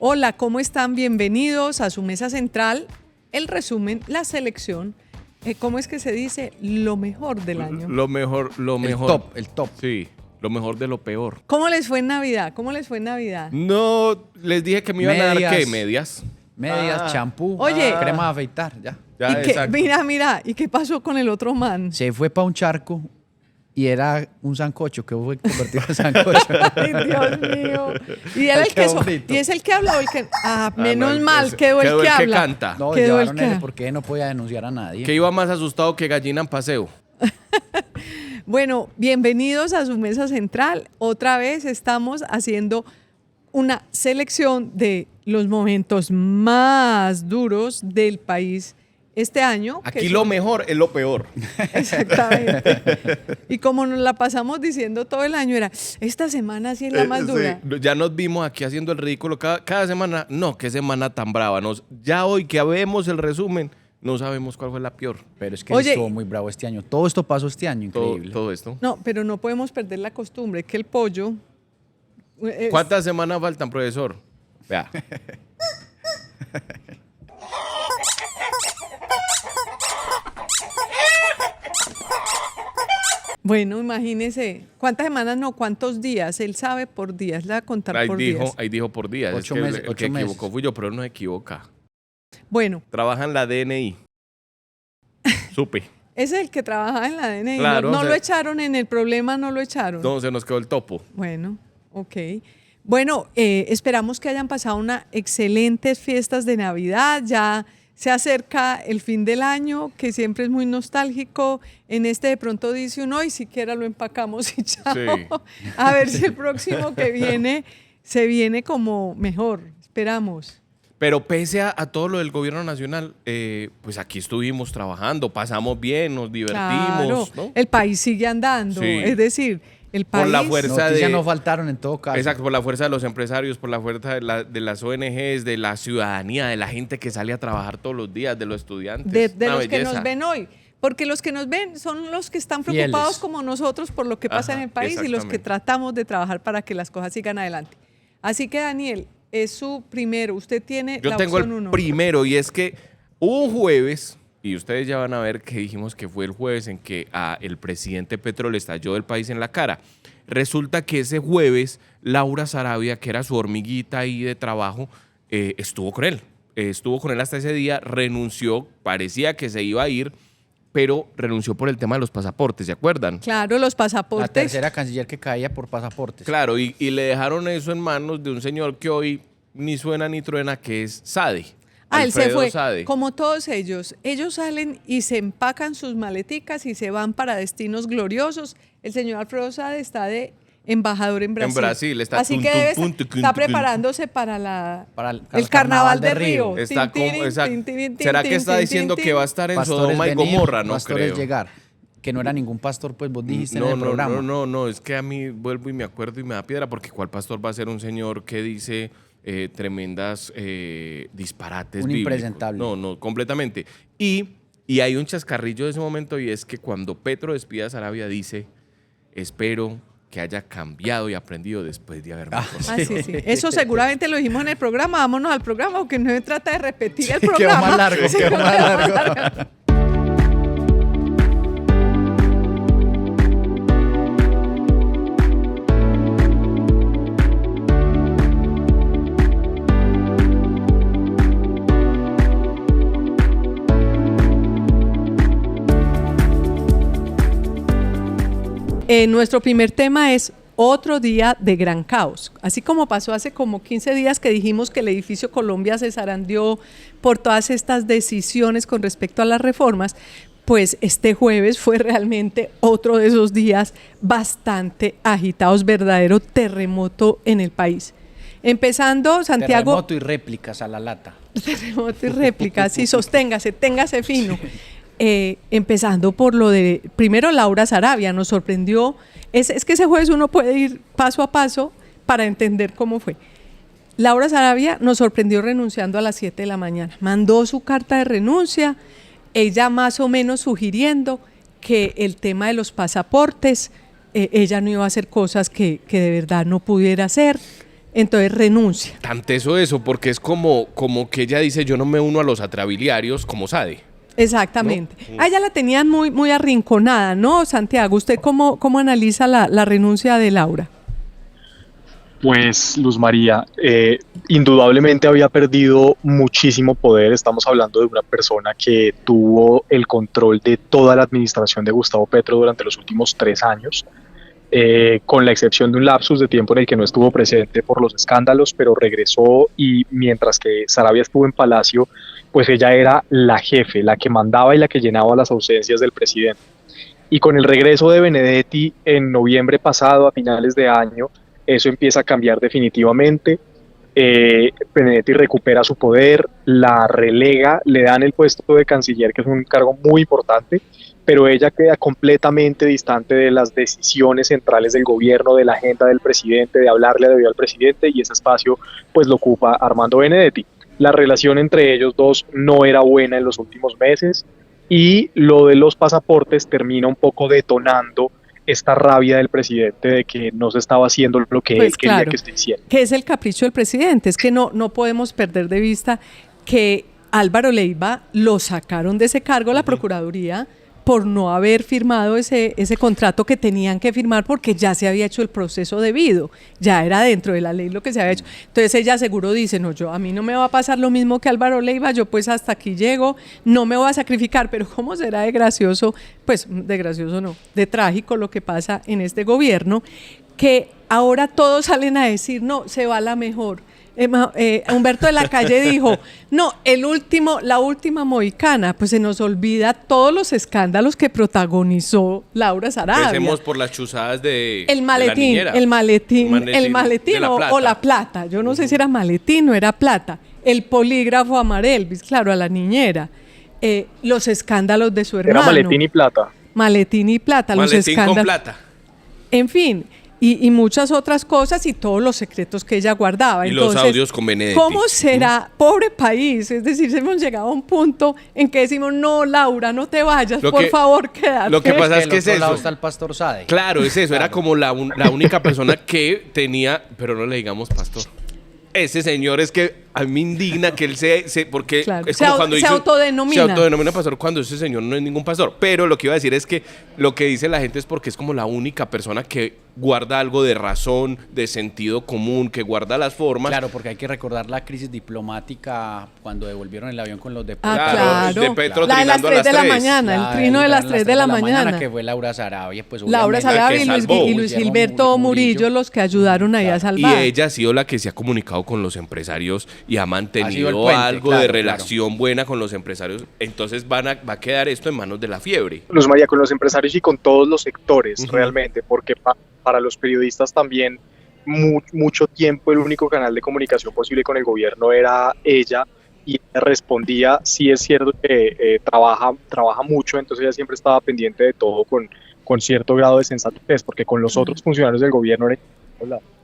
Hola, ¿cómo están? Bienvenidos a su mesa central, el resumen, la selección. ¿Cómo es que se dice? Lo mejor del año. Lo mejor. El top. Sí, lo mejor de lo peor. ¿Cómo les fue en Navidad? No, les dije que me iban a dar, ¿qué? Medias, champú, Oye. crema de afeitar, ya. Ya, ¿Y qué? exacto. Mira, ¿y qué pasó con el otro man? Se fue para un charco y era un sancocho, que fue convertido en sancocho. Ay, Dios mío. Y era el que Quedó frito. y es el que habla o el que. Menos no, mal, ese- quedó el quedó que el que habla. canta. No, Quedó el llevaron que. ese porque no podía denunciar a nadie. Que iba más asustado que gallina en paseo. Bueno, bienvenidos a su mesa central. Otra vez estamos haciendo una selección de los momentos más duros del país este año. que Aquí son- lo mejor es lo peor. Exactamente. Y como nos la pasamos diciendo todo el año, era, esta semana sí es la más dura. Sí, ya nos vimos aquí haciendo el ridículo cada semana. No, qué semana tan brava. Ya hoy que vemos el resumen, no sabemos cuál fue la peor. Pero es que Oye, estuvo muy bravo este año. Todo esto pasó este año, increíble. Todo esto. No, pero no podemos perder la costumbre que el pollo. ¿Cuántas semanas faltan, profesor? Vea. Bueno, imagínese, ¿cuántas semanas no? ¿Cuántos días? Él sabe por días, le va a contar por días. Ahí dijo por días. Es 8 que meses, el que 8 meses. equivocó fui yo, pero él no se equivoca. Bueno, Trabaja en la DNI. Supe. ese es el que trabaja en la DNI. Claro, no o sea- lo echaron en el problema, no lo echaron. No, se nos quedó el topo. Bueno, ok. Bueno, esperamos que hayan pasado unas excelentes fiestas de Navidad. Ya se acerca el fin del año, que siempre es muy nostálgico. En este de pronto dice uno, y siquiera lo empacamos y chao. Sí. A ver si el próximo que viene se viene como mejor. Esperamos. Pero pese a todo lo del gobierno nacional, pues aquí estuvimos trabajando, pasamos bien, nos divertimos, Claro, ¿no? el país sigue andando. Sí. Es decir, el Por país... la fuerza Noticias de- no faltaron en todo caso. Exacto, por la fuerza de los empresarios, por la fuerza de las ONGs, de la ciudadanía, de la gente que sale a trabajar todos los días, de los estudiantes. de Una los que belleza. nos ven hoy. Porque los que nos ven son los que están Fieles. preocupados como nosotros por lo que pasa Ajá, en el país y los que exactamente. tratamos de trabajar para que las cosas sigan adelante. Así que, Daniel, es su primero. Usted tiene Yo la tengo opción el uno. primero y es que hubo un jueves, y ustedes ya van a ver que dijimos que fue el jueves en que el presidente Petro le estalló el país en la cara. Resulta que ese jueves Laura Sarabia, que era su hormiguita ahí de trabajo, estuvo con él. Estuvo con él hasta ese día, renunció, parecía que se iba a ir, pero renunció por el tema de los pasaportes, ¿se acuerdan? Claro, los La pasaportes. tercera canciller que caía por pasaportes. Claro, y le dejaron eso en manos de un señor que hoy ni suena ni truena, que es Sade. Él se Alfredo fue. Sade. Como todos ellos. Ellos salen y se empacan sus maleticas y se van para destinos gloriosos. El señor Alfredo Sade está de embajador en Brasil. Brasil, está Así tun, que tun, debe pun, estar, tucun, está tucun. preparándose para el el carnaval de Río. Está Tin, como, tin, exacto. tin, tin, ¿Será tin, que está tin, diciendo tin, que va a tin? estar en Pastores Sodoma y venir, Gomorra? No pastores creo. llegar. Que no era ningún pastor, pues vos dijiste en No, el programa. no, es que a mí vuelvo y me acuerdo y me da piedra porque ¿cuál pastor va a ser un señor que dice tremendas disparates Un bíblicos? impresentable. No, completamente. Y hay un chascarrillo de ese momento y es que cuando Petro despide a Sarabia dice, espero que haya cambiado y aprendido después de haberme conocido. Ah, sí. Eso seguramente lo dijimos en el programa. Vámonos al programa porque no se trata de repetir el Quedó programa. más largo, Sí, quedó no, más quedó largo. Nuestro primer tema es otro día de gran caos. Así como pasó hace como 15 días que dijimos que el edificio Colombia se zarandeó por todas estas decisiones con respecto a las reformas, pues este jueves fue realmente otro de esos días bastante agitados, verdadero terremoto en el país. Empezando, Santiago... Terremoto y réplicas a la lata. Terremoto y réplica, sí, sosténgase, téngase fino. Empezando por lo de, primero Laura Sarabia, nos sorprendió, es que ese jueves uno puede ir paso a paso para entender cómo fue. Laura Sarabia nos sorprendió renunciando a las 7 de la mañana, mandó su carta de renuncia, ella más o menos sugiriendo que el tema de los pasaportes, ella no iba a hacer cosas que de verdad no pudiera hacer, entonces renuncia. Tan teso eso, porque es como que ella dice, yo no me uno a los atrabiliarios como Sade. Exactamente. ¿No? A ella la tenían muy, muy arrinconada, ¿no, Santiago? ¿Usted cómo analiza la renuncia de Laura? Pues Luz María, indudablemente había perdido muchísimo poder. Estamos hablando de una persona que tuvo el control de toda la administración de Gustavo Petro durante los últimos 3 años, con la excepción de un lapsus de tiempo en el que no estuvo presente por los escándalos, pero regresó, y mientras que Saravia estuvo en Palacio, pues ella era la jefe, la que mandaba y la que llenaba las ausencias del presidente. Y con el regreso de Benedetti en noviembre pasado, a finales de año, eso empieza a cambiar definitivamente. Benedetti recupera su poder, la relega, le dan el puesto de canciller, que es un cargo muy importante, pero ella queda completamente distante de las decisiones centrales del gobierno, de la agenda del presidente, de hablarle al presidente, y ese espacio pues lo ocupa Armando Benedetti. La relación entre ellos dos no era buena en los últimos meses, y lo de los pasaportes termina un poco detonando esta rabia del presidente de que no se estaba haciendo lo que Pues él quería claro, que se hiciera. que es el capricho del presidente. Es que no podemos perder de vista que Álvaro Leiva lo sacaron de ese cargo, la Procuraduría, por no haber firmado ese contrato que tenían que firmar, porque ya se había hecho el proceso debido, ya era dentro de la ley lo que se había hecho. Entonces ella seguro dice, no, a mí no me va a pasar lo mismo que Álvaro Leiva, yo pues hasta aquí llego, no me voy a sacrificar. Pero ¿cómo será de gracioso? Pues de gracioso no, de trágico lo que pasa en este gobierno, que ahora todos salen a decir, no, se va la mejor. Humberto de la Calle dijo, no, la última mohicana. Pues se nos olvida todos los escándalos que protagonizó Laura Sarabia. Empecemos por las chuzadas de el maletín, de la el maletín de la plata. o la plata. Yo no sé si era maletín o era plata. El polígrafo a Marelvis, claro, a la niñera. Los escándalos de su hermano. Era maletín y plata. Maletín y plata. Maletín los escándalos. con plata. En fin. Y muchas otras cosas, y todos los secretos que ella guardaba. Y entonces, los audios con Benedetti. ¿cómo será? Pobre país. Es decir, hemos llegado a un punto en que decimos, no, Laura, no te vayas, por favor, quédate. Lo que pasa es que es al otro lado eso. está el pastor Sade. Claro, es eso. Era como la única persona que tenía, pero no le digamos pastor. Ese señor es que a mí me indigna que él porque claro, es como cuando se autodenomina pastor cuando ese señor no es ningún pastor. Pero lo que iba a decir es que lo que dice la gente es porque es como la única persona que guarda algo de razón, de sentido común, que guarda las formas. Claro, porque hay que recordar la crisis diplomática cuando devolvieron el avión con los de Petro. Claro, de Petro la de las trinando 3 de la 3. mañana, el trino de las 3 de la mañana. Que fue Laura Sarabia, pues Laura Sarabia y Luis Gilberto Murillo, los que ayudaron ahí a salvar. Y ella ha sido la que se ha comunicado con los empresarios y ha mantenido puente, algo de relación buena con los empresarios. Entonces va a quedar esto en manos de la fiebre. Luz María, con los empresarios y con todos los sectores, realmente, porque para los periodistas también mucho tiempo el único canal de comunicación posible con el gobierno era ella, y respondía, sí es cierto que trabaja mucho, entonces ella siempre estaba pendiente de todo con cierto grado de sensatez, porque con los otros funcionarios del gobierno era...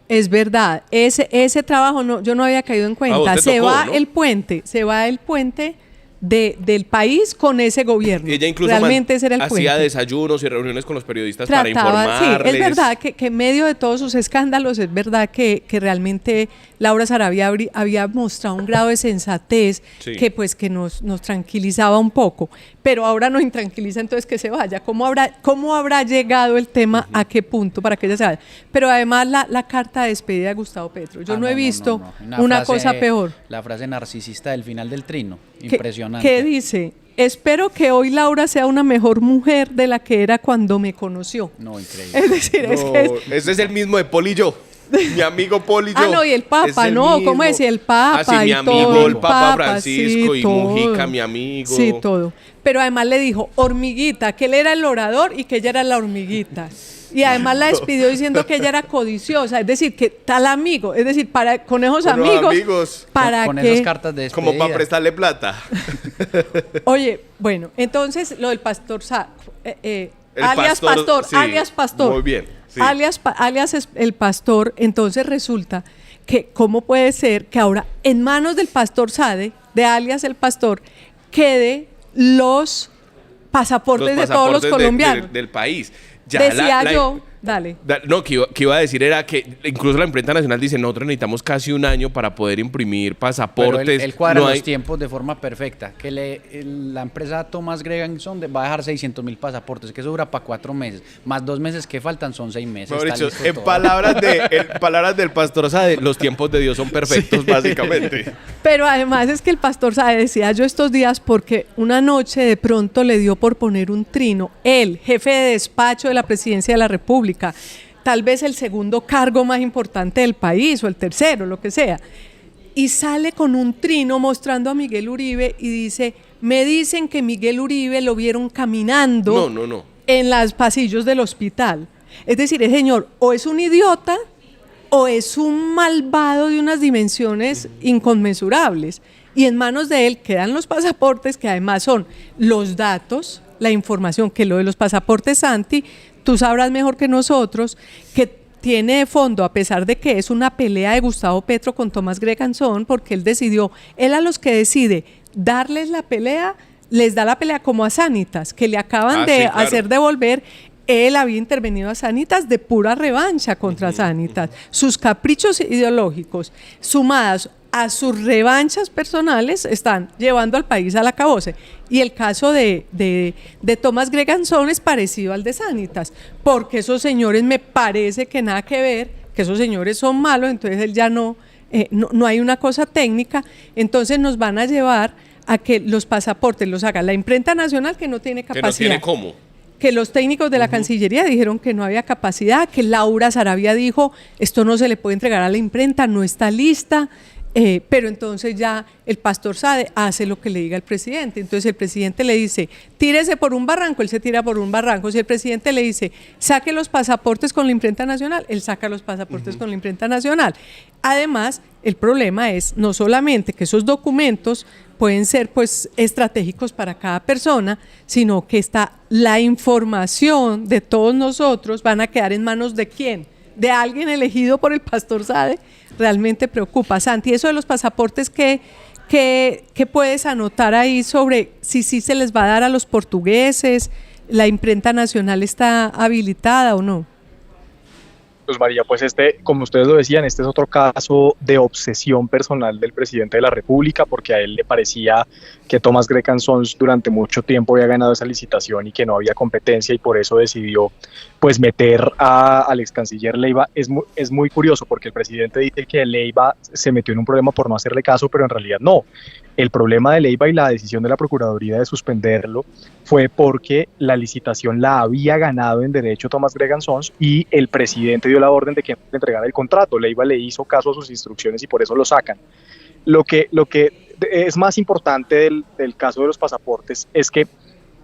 Es verdad, ese trabajo yo no había caído en cuenta. Se va el puente del país con ese gobierno. Ella incluso realmente ese era el puente. Hacía desayunos y reuniones con los periodistas para informarles. Sí, es verdad que en medio de todos sus escándalos, es verdad que realmente Laura Sarabia había mostrado un grado de sensatez que nos tranquilizaba un poco, pero ahora nos intranquiliza, entonces que se vaya. ¿Cómo habrá llegado el tema a qué punto para que ella se vaya? Pero además la carta de despedida de Gustavo Petro, yo no he visto una cosa peor. La frase narcisista del final del trino, impresionante. ¿Qué dice? Espero que hoy Laura sea una mejor mujer de la que era cuando me conoció. No, increíble. Es decir, ese es el mismo de Poli y yo. Mi amigo Poli y yo. No, y el Papa, ¿no? ¿Cómo decía? El Papa sí, mi amigo, todo, el Papa Francisco, sí, y todo. Mujica, mi amigo. Sí, todo. Pero además le dijo hormiguita, que él era el orador y que ella era la hormiguita. Y además la despidió diciendo que ella era codiciosa, es decir, que tal amigo, es decir, con esos amigos, para con que... esas cartas de despedida. Como para prestarle plata. Oye, bueno, entonces lo del pastor alias pastor. Muy bien. Sí. Alias es el pastor. Entonces resulta que cómo puede ser que ahora en manos del pastor Sade, de alias el pastor, quede los pasaportes de todos los colombianos. Del país. Decía yo Dale. No, que iba a decir era que incluso la imprenta nacional dice, nosotros necesitamos casi un año para poder imprimir pasaportes. Pero él cuadra no los tiempos de forma perfecta. Que la empresa Thomas Greganson va a dejar 600,000 pasaportes, que eso dura para 4 meses. Más 2 meses que faltan son 6 meses. Dicho, en palabras del pastor Sade, los tiempos de Dios son perfectos, básicamente. Pero además es que el pastor Sade decía yo estos días porque una noche de pronto le dio por poner un trino. Él, jefe de despacho de la presidencia de la República, tal vez el segundo cargo más importante del país o el tercero, lo que sea, y sale con un trino mostrando a Miguel Uribe y dice, me dicen que Miguel Uribe lo vieron caminando en los pasillos del hospital. Es decir, el señor o es un idiota o es un malvado de unas dimensiones inconmensurables, y en manos de él quedan los pasaportes, que además son los datos, la información, que lo de los pasaportes, Santi, tú sabrás mejor que nosotros, que tiene de fondo, a pesar de que es una pelea de Gustavo Petro con Tomás Greganson, porque él decidió, él a los que decide darles la pelea, les da la pelea como a Sanitas, que le acaban de hacer devolver. Él había intervenido a Sanitas de pura revancha contra Sanitas. Sus caprichos ideológicos, sumadas a sus revanchas personales, están llevando al país al acabose. Y el caso de Tomás Greganson es parecido al de Sanitas, porque esos señores me parece que nada que ver, que esos señores son malos, entonces él ya no hay una cosa técnica, entonces nos van a llevar a que los pasaportes los haga la imprenta nacional, que no tiene capacidad. Que no tiene cómo. Que los técnicos de la Cancillería dijeron que no había capacidad, que Laura Sarabia dijo, esto no se le puede entregar a la imprenta, no está lista, pero entonces ya el pastor Sade hace lo que le diga el presidente. Entonces el presidente le dice, tírese por un barranco, él se tira por un barranco. Si el presidente le dice, saque los pasaportes con la imprenta nacional, él saca los pasaportes con la imprenta nacional. Además, el problema es no solamente que esos documentos pueden ser pues estratégicos para cada persona, sino que la información de todos nosotros van a quedar en manos de ¿quién? De alguien elegido por el pastor Sade. Realmente preocupa. Santi, eso de los pasaportes, ¿qué puedes anotar ahí sobre si sí se les va a dar a los portugueses? ¿La imprenta nacional está habilitada o no? Pues María, pues como ustedes lo decían, este es otro caso de obsesión personal del presidente de la República, porque a él le parecía que Tomás Greganson durante mucho tiempo había ganado esa licitación y que no había competencia, y por eso decidió pues meter al ex canciller Leiva. Es muy curioso porque el presidente dice que Leiva se metió en un problema por no hacerle caso, pero en realidad no. El problema de Leiva y la decisión de la Procuraduría de suspenderlo fue porque la licitación la había ganado en derecho Tomás Greganson y el presidente dio la orden de que le entregara el contrato. Leiva le hizo caso a sus instrucciones y por eso lo sacan. Lo que es más importante del caso de los pasaportes es que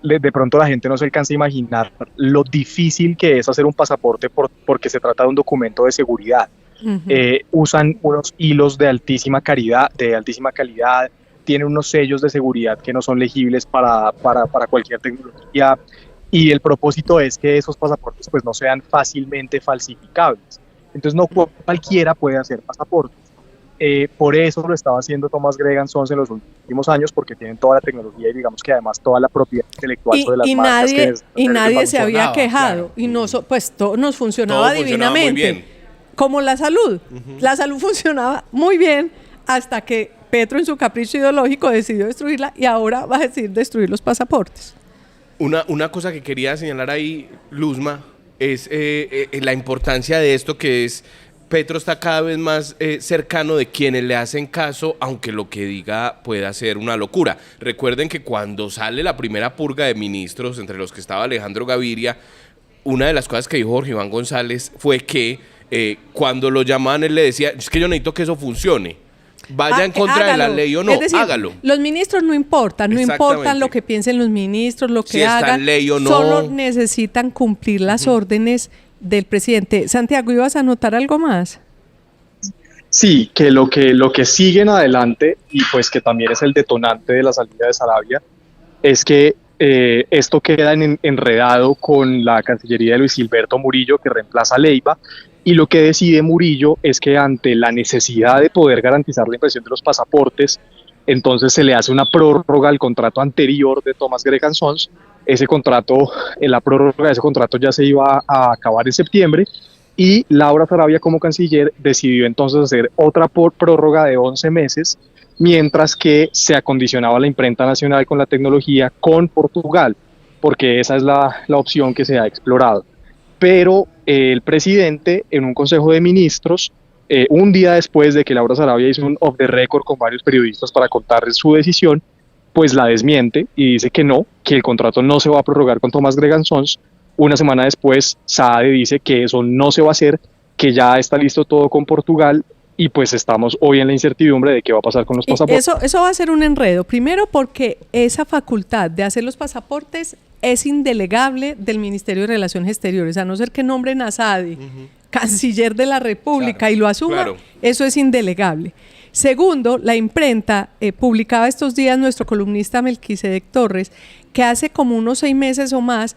de pronto la gente no se alcanza a imaginar lo difícil que es hacer un pasaporte porque se trata de un documento de seguridad. Usan unos hilos de altísima calidad, tienen unos sellos de seguridad que no son legibles para cualquier tecnología, y el propósito es que esos pasaportes pues no sean fácilmente falsificables. Entonces no cualquiera puede hacer pasaportes. Por eso lo estaba haciendo Tomás Greganson en los últimos años, porque tienen toda la tecnología y digamos que además toda la propiedad intelectual sobre las marcas. Nadie se había quejado, claro. Y pues todo nos funcionaba divinamente. Muy bien. Como la salud. La salud funcionaba muy bien hasta que Petro en su capricho ideológico decidió destruirla, y ahora va a decidir destruir los pasaportes. Una cosa que quería señalar ahí, Luzma, es la importancia de esto, que es Petro está cada vez más cercano de quienes le hacen caso, aunque lo que diga pueda ser una locura. Recuerden que cuando sale la primera purga de ministros, entre los que estaba Alejandro Gaviria, una de las cosas que dijo Jorge Iván González fue que cuando lo llamaban él le decía, es que yo necesito que eso funcione. Vaya en contra de la ley o no, es decir, hágalo. Los ministros no importan lo que piensen los ministros, lo que si hagan, está en ley o no. Solo necesitan cumplir las órdenes del presidente. Santiago, ¿ibas a anotar algo más? Sí, que lo que sigue en adelante, y pues que también es el detonante de la salida de Sarabia, es que esto queda enredado con la Cancillería de Luis Gilberto Murillo, que reemplaza a Leiva, y lo que decide Murillo es que ante la necesidad de poder garantizar la impresión de los pasaportes, entonces se le hace una prórroga al contrato anterior de Tomás Greganson, ese contrato, la prórroga de ese contrato ya se iba a acabar en septiembre, y Laura Sarabia como canciller decidió entonces hacer otra prórroga de 11 meses, mientras que se acondicionaba la imprenta nacional con la tecnología con Portugal, porque esa es la opción que se ha explorado. Pero el presidente, en un consejo de ministros, un día después de que Laura Sarabia hizo un off the record con varios periodistas para contarles su decisión, pues la desmiente y dice que no, que el contrato no se va a prorrogar con Thomas Gregan Sons. Una semana después, Saade dice que eso no se va a hacer, que ya está listo todo con Portugal, y pues estamos hoy en la incertidumbre de qué va a pasar con los pasaportes. Eso va a ser un enredo. Primero porque esa facultad de hacer los pasaportes es indelegable del Ministerio de Relaciones Exteriores, a no ser que nombren a Saade, canciller de la República, claro, y lo asuma, claro, eso es indelegable. Segundo, la imprenta publicaba estos días nuestro columnista Melquisedec Torres, que hace como unos 6 meses o más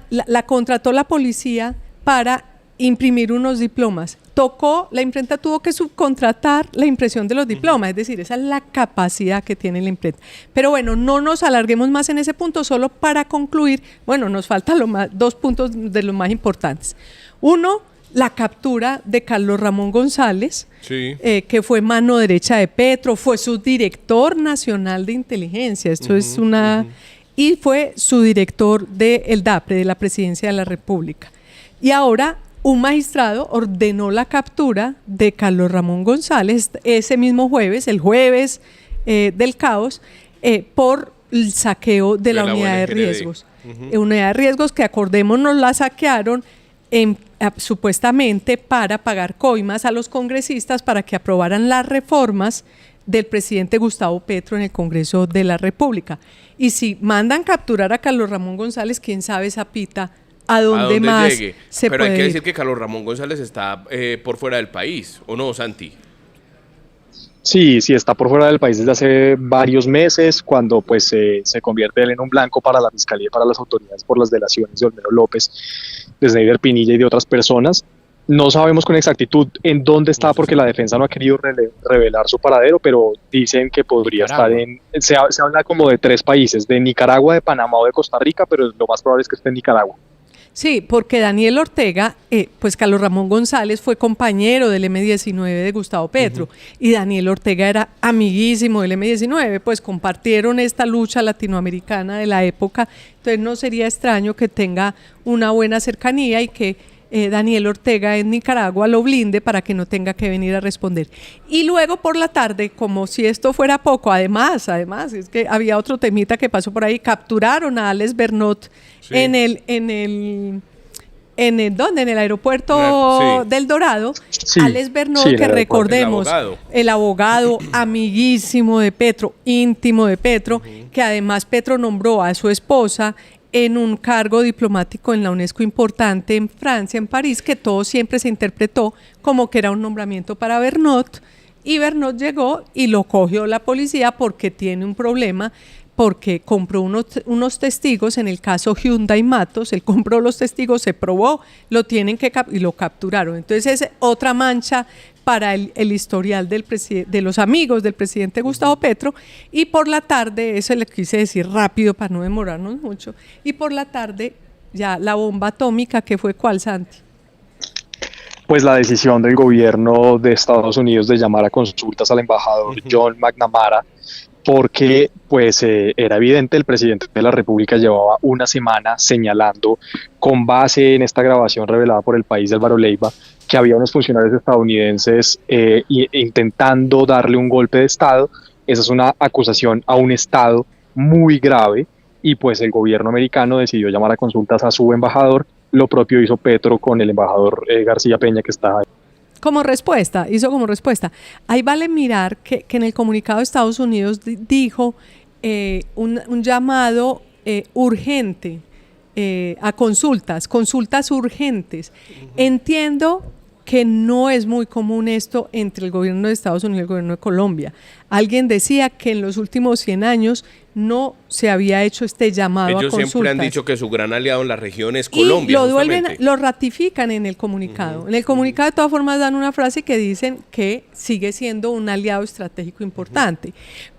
la contrató la policía para imprimir unos diplomas. La imprenta tuvo que subcontratar la impresión de los diplomas, es decir, esa es la capacidad que tiene la imprenta. Pero bueno, no nos alarguemos más en ese punto, solo para concluir, bueno, nos faltan 2 puntos de los más importantes. Uno, la captura de Carlos Ramón González, sí, que fue mano derecha de Petro, fue su director nacional de inteligencia, esto es una... y fue su director del DAPRE, de la Presidencia de la República. Y ahora un magistrado ordenó la captura de Carlos Ramón González ese mismo jueves, el jueves del caos, por el saqueo de la unidad de riesgos. Unidad de riesgos que, acordémonos, la saquearon supuestamente para pagar coimas a los congresistas para que aprobaran las reformas del presidente Gustavo Petro en el Congreso de la República. Y si mandan capturar a Carlos Ramón González, quién sabe esa pita a dónde más llegue. Se Pero puede hay que ir. decir que Carlos Ramón González está por fuera del país, ¿o no, Santi? Sí, está por fuera del país desde hace varios meses, cuando pues se convierte él en un blanco para la Fiscalía y para las autoridades por las delaciones de Olmedo López, de Sneider Pinilla y de otras personas. No sabemos con exactitud en dónde está, porque la defensa no ha querido revelar su paradero, pero dicen que podría estar se habla como de 3 países, de Nicaragua, de Panamá o de Costa Rica, pero lo más probable es que esté en Nicaragua. Sí, porque Daniel Ortega, pues Carlos Ramón González fue compañero del M-19 de Gustavo Petro, y Daniel Ortega era amiguísimo del M-19, pues compartieron esta lucha latinoamericana de la época, entonces no sería extraño que tenga una buena cercanía y que Daniel Ortega en Nicaragua lo blinde para que no tenga que venir a responder. Y luego por la tarde, como si esto fuera poco, además, es que había otro temita que pasó por ahí, capturaron a Alex Bernot, sí, en el aeropuerto, sí, del Dorado, sí, Alex Bernot, sí, que recordemos, el abogado amiguísimo de Petro, íntimo de Petro, que además Petro nombró a su esposa en un cargo diplomático en la UNESCO importante en Francia, en París, que todo siempre se interpretó como que era un nombramiento para Bernot, y Bernot llegó y lo cogió la policía porque tiene un problema, porque compró unos testigos en el caso Hyundai Matos, él compró los testigos, se probó, y lo capturaron. Entonces es otra mancha para el historial de los amigos del presidente Gustavo Petro. Y por la tarde, eso le quise decir rápido para no demorarnos mucho, y por la tarde ya la bomba atómica, que fue ¿cuál, Santi? Pues la decisión del gobierno de Estados Unidos de llamar a consultas al embajador John McNamara, porque pues era evidente, el presidente de la República llevaba una semana señalando, con base en esta grabación revelada por El País de Álvaro Leiva, que había unos funcionarios estadounidenses intentando darle un golpe de Estado. Esa es una acusación a un Estado muy grave, y pues el gobierno americano decidió llamar a consultas a su embajador. Lo propio hizo Petro con el embajador García Peña, que está ahí. Hizo como respuesta. Ahí vale mirar que en el comunicado de Estados Unidos dijo un llamado urgente a consultas urgentes. Entiendo que no es muy común esto entre el gobierno de Estados Unidos y el gobierno de Colombia. Alguien decía que en los últimos 100 años no se había hecho este llamado a Ellos consultas. siempre han dicho que su gran aliado en la región es Y Colombia. lo ratifican en el comunicado. En el comunicado de todas formas dan una frase que dicen que sigue siendo un aliado estratégico importante.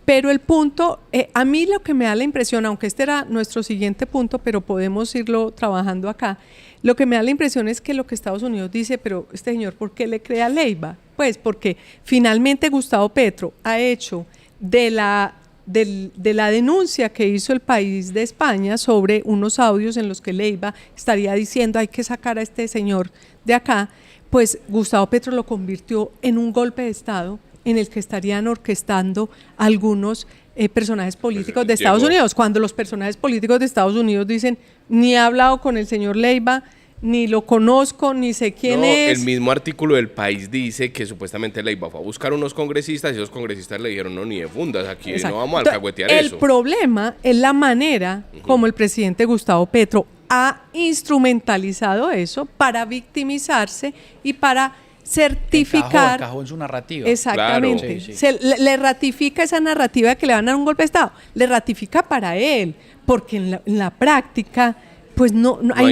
Pero el punto, a mí lo que me da la impresión, aunque este era nuestro siguiente punto, pero podemos irlo trabajando acá, lo que me da la impresión es que lo que Estados Unidos dice, pero este señor, ¿por qué le cree a Leiva? Pues porque finalmente Gustavo Petro ha hecho de la denuncia que hizo el país de España sobre unos audios en los que Leiva estaría diciendo hay que sacar a este señor de acá, pues Gustavo Petro lo convirtió en un golpe de Estado en el que estarían orquestando algunos personajes políticos de Estados Unidos, cuando los personajes políticos de Estados Unidos dicen ni he hablado con el señor Leiva, ni lo conozco, ni sé quién es. El mismo artículo del País dice que supuestamente Leiva fue a buscar unos congresistas y esos congresistas le dijeron no, ni de fundas, aquí Exacto. no vamos a alcahuetear eso. El problema es la manera como el presidente Gustavo Petro ha instrumentalizado eso para victimizarse y para certificar. Encajó en su narrativa. Exactamente. Claro. Sí, sí. Le ratifica esa narrativa de que le van a dar un golpe de Estado. Le ratifica para él, porque en la práctica pues ahí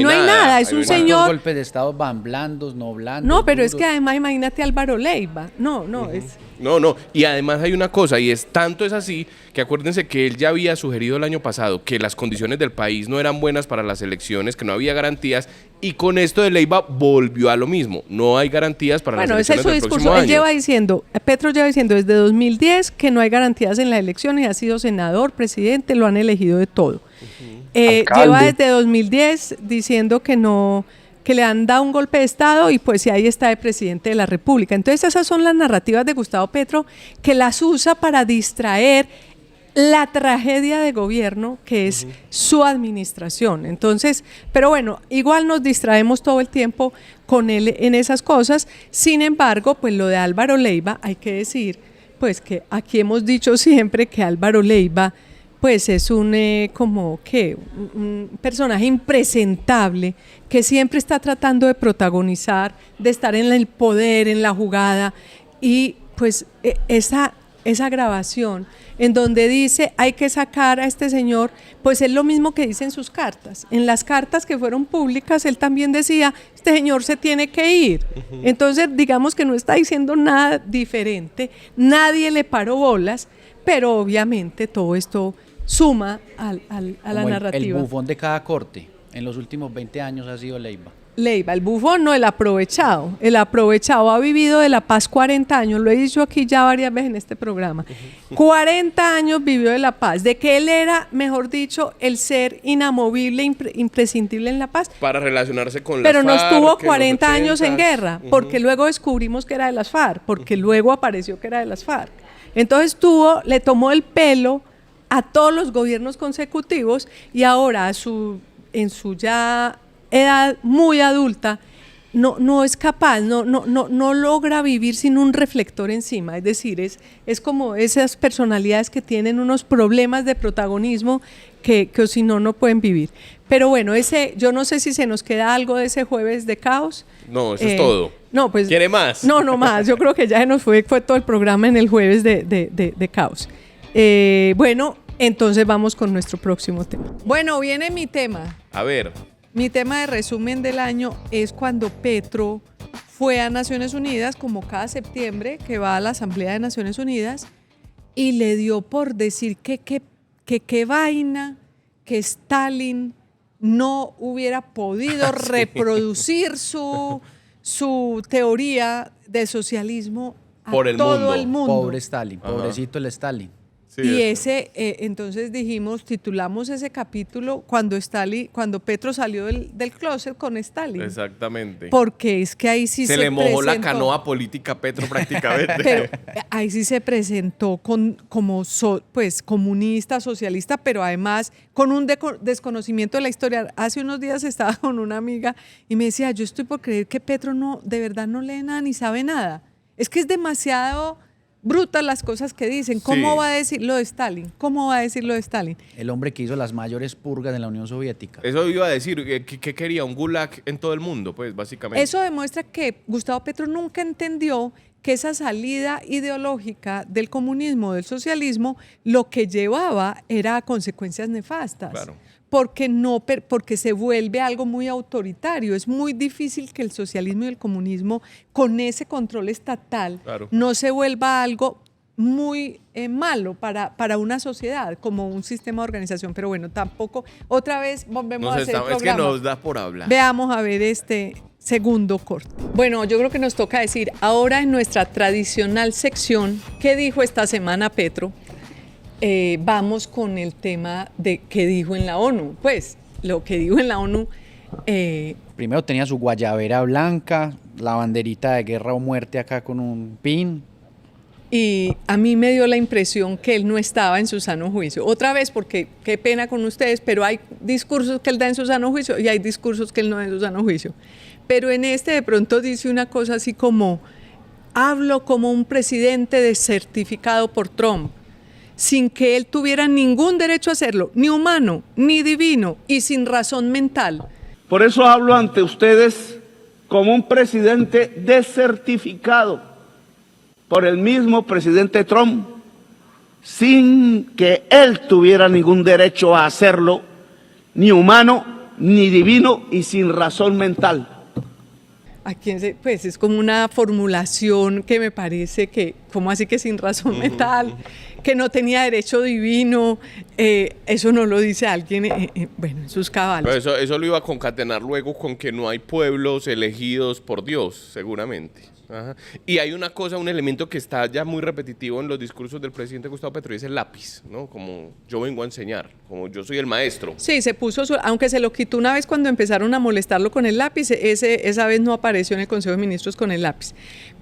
no hay nada, es un señor... ¿Cuántos golpes de Estado van blandos, no blandos? No, pero duros? es que además imagínate a Álvaro Leiva, es... No, y además hay una cosa, y es tanto es así, que acuérdense que él ya había sugerido el año pasado que las condiciones del país no eran buenas para las elecciones, que no había garantías, y con esto de Leiva volvió a lo mismo, no hay garantías para las elecciones del próximo año. Petro lleva diciendo desde 2010 que no hay garantías en las elecciones, ha sido senador, presidente, lo han elegido de todo. Lleva desde 2010 diciendo que no, que le han dado un golpe de Estado y pues ahí está el presidente de la República. Entonces esas son las narrativas de Gustavo Petro que las usa para distraer la tragedia de gobierno que es su administración. Entonces, pero bueno, igual nos distraemos todo el tiempo con él en esas cosas. Sin embargo, pues lo de Álvaro Leiva, hay que decir, pues que aquí hemos dicho siempre que Álvaro Leiva pues es un personaje impresentable que siempre está tratando de protagonizar, de estar en el poder, en la jugada, y pues esa grabación en donde dice hay que sacar a este señor, pues es lo mismo que dice en sus cartas. En las cartas que fueron públicas, él también decía, este señor se tiene que ir. Entonces, digamos que no está diciendo nada diferente, nadie le paró bolas, pero obviamente todo esto suma a la narrativa. El bufón de cada corte en los últimos 20 años ha sido Leiva. Leiva, el bufón no, el aprovechado. El aprovechado ha vivido de la paz 40 años, lo he dicho aquí ya varias veces en este programa. 40 años vivió de la paz, de que él era, mejor dicho, el ser inamovible, imprescindible en la paz. Para relacionarse con las Pero no FARC, estuvo en 40 los años en 80s. guerra, porque luego descubrimos que era de las FARC, porque luego apareció que era de las FARC. Entonces le tomó el pelo a todos los gobiernos consecutivos y ahora en su ya edad muy adulta no es capaz, no logra vivir sin un reflector encima, es decir, es como esas personalidades que tienen unos problemas de protagonismo que si no pueden vivir. Pero bueno, yo no sé si se nos queda algo de ese jueves de caos. No, eso es todo. No, pues, ¿Quiere más? No más, yo creo que ya se nos fue todo el programa en el jueves de caos. Bueno, entonces vamos con nuestro próximo tema. Bueno, viene mi tema. A ver. Mi tema de resumen del año es cuando Petro fue a Naciones Unidas, como cada septiembre que va a la Asamblea de Naciones Unidas, y le dio por decir que qué vaina, que Stalin no hubiera podido reproducir su teoría de socialismo a Por el todo mundo. el mundo. Pobre Stalin, pobrecito el Stalin. Sí, Y entonces titulamos ese capítulo cuando Petro salió del closet con Stalin. Exactamente. Porque es que ahí sí se le mojó la presentó, canoa política a Petro prácticamente. pero ahí sí se presentó como comunista, socialista, pero además con un desconocimiento de la historia. Hace unos días estaba con una amiga y me decía, yo estoy por creer que Petro de verdad no lee nada ni sabe nada. Es que es demasiado brutas las cosas que dicen. ¿Cómo Sí. va a decir lo de Stalin? ¿Cómo va a decir lo de Stalin? El hombre que hizo las mayores purgas en la Unión Soviética. Eso iba a decir, ¿qué quería? Un gulag en todo el mundo, pues, básicamente. Eso demuestra que Gustavo Petro nunca entendió que esa salida ideológica del comunismo, del socialismo, lo que llevaba era a consecuencias nefastas. Claro. Porque se vuelve algo muy autoritario. Es muy difícil que el socialismo y el comunismo, con ese control estatal, Claro. no se vuelva algo muy malo para una sociedad, como un sistema de organización. Pero bueno, tampoco, otra vez volvemos a hacer el Es que programa. nos da por hablar. Veamos a ver este segundo corte. Bueno, yo creo que nos toca decir ahora en nuestra tradicional sección, ¿qué dijo esta semana Petro? Vamos con el tema de qué dijo en la ONU. Pues lo que dijo en la ONU. Primero tenía su guayabera blanca, la banderita de guerra o muerte acá con un pin. Y a mí me dio la impresión que él no estaba en su sano juicio. Otra vez, porque qué pena con ustedes, pero hay discursos que él da en su sano juicio y hay discursos que él no da en su sano juicio. Pero en este de pronto dice una cosa así como, hablo como un presidente desertificado por Trump, sin que él tuviera ningún derecho a hacerlo, ni humano, ni divino, y sin razón mental. Por eso hablo ante ustedes como un presidente desertificado por el mismo presidente Trump, sin que él tuviera ningún derecho a hacerlo, ni humano, ni divino, y sin razón mental. Pues es como una formulación que me parece que, ¿cómo así que sin razón mental? Que no tenía derecho divino, eso no lo dice alguien, bueno, en sus cabales. Pero eso lo iba a concatenar luego con que no hay pueblos elegidos por Dios, seguramente. Ajá. Y hay una cosa, un elemento que está ya muy repetitivo en los discursos del presidente Gustavo Petro, y es el lápiz, ¿no? Como yo vengo a enseñar, como yo soy el maestro. Sí, se puso, aunque se lo quitó una vez cuando empezaron a molestarlo con el lápiz, esa vez no apareció en el Consejo de Ministros con el lápiz.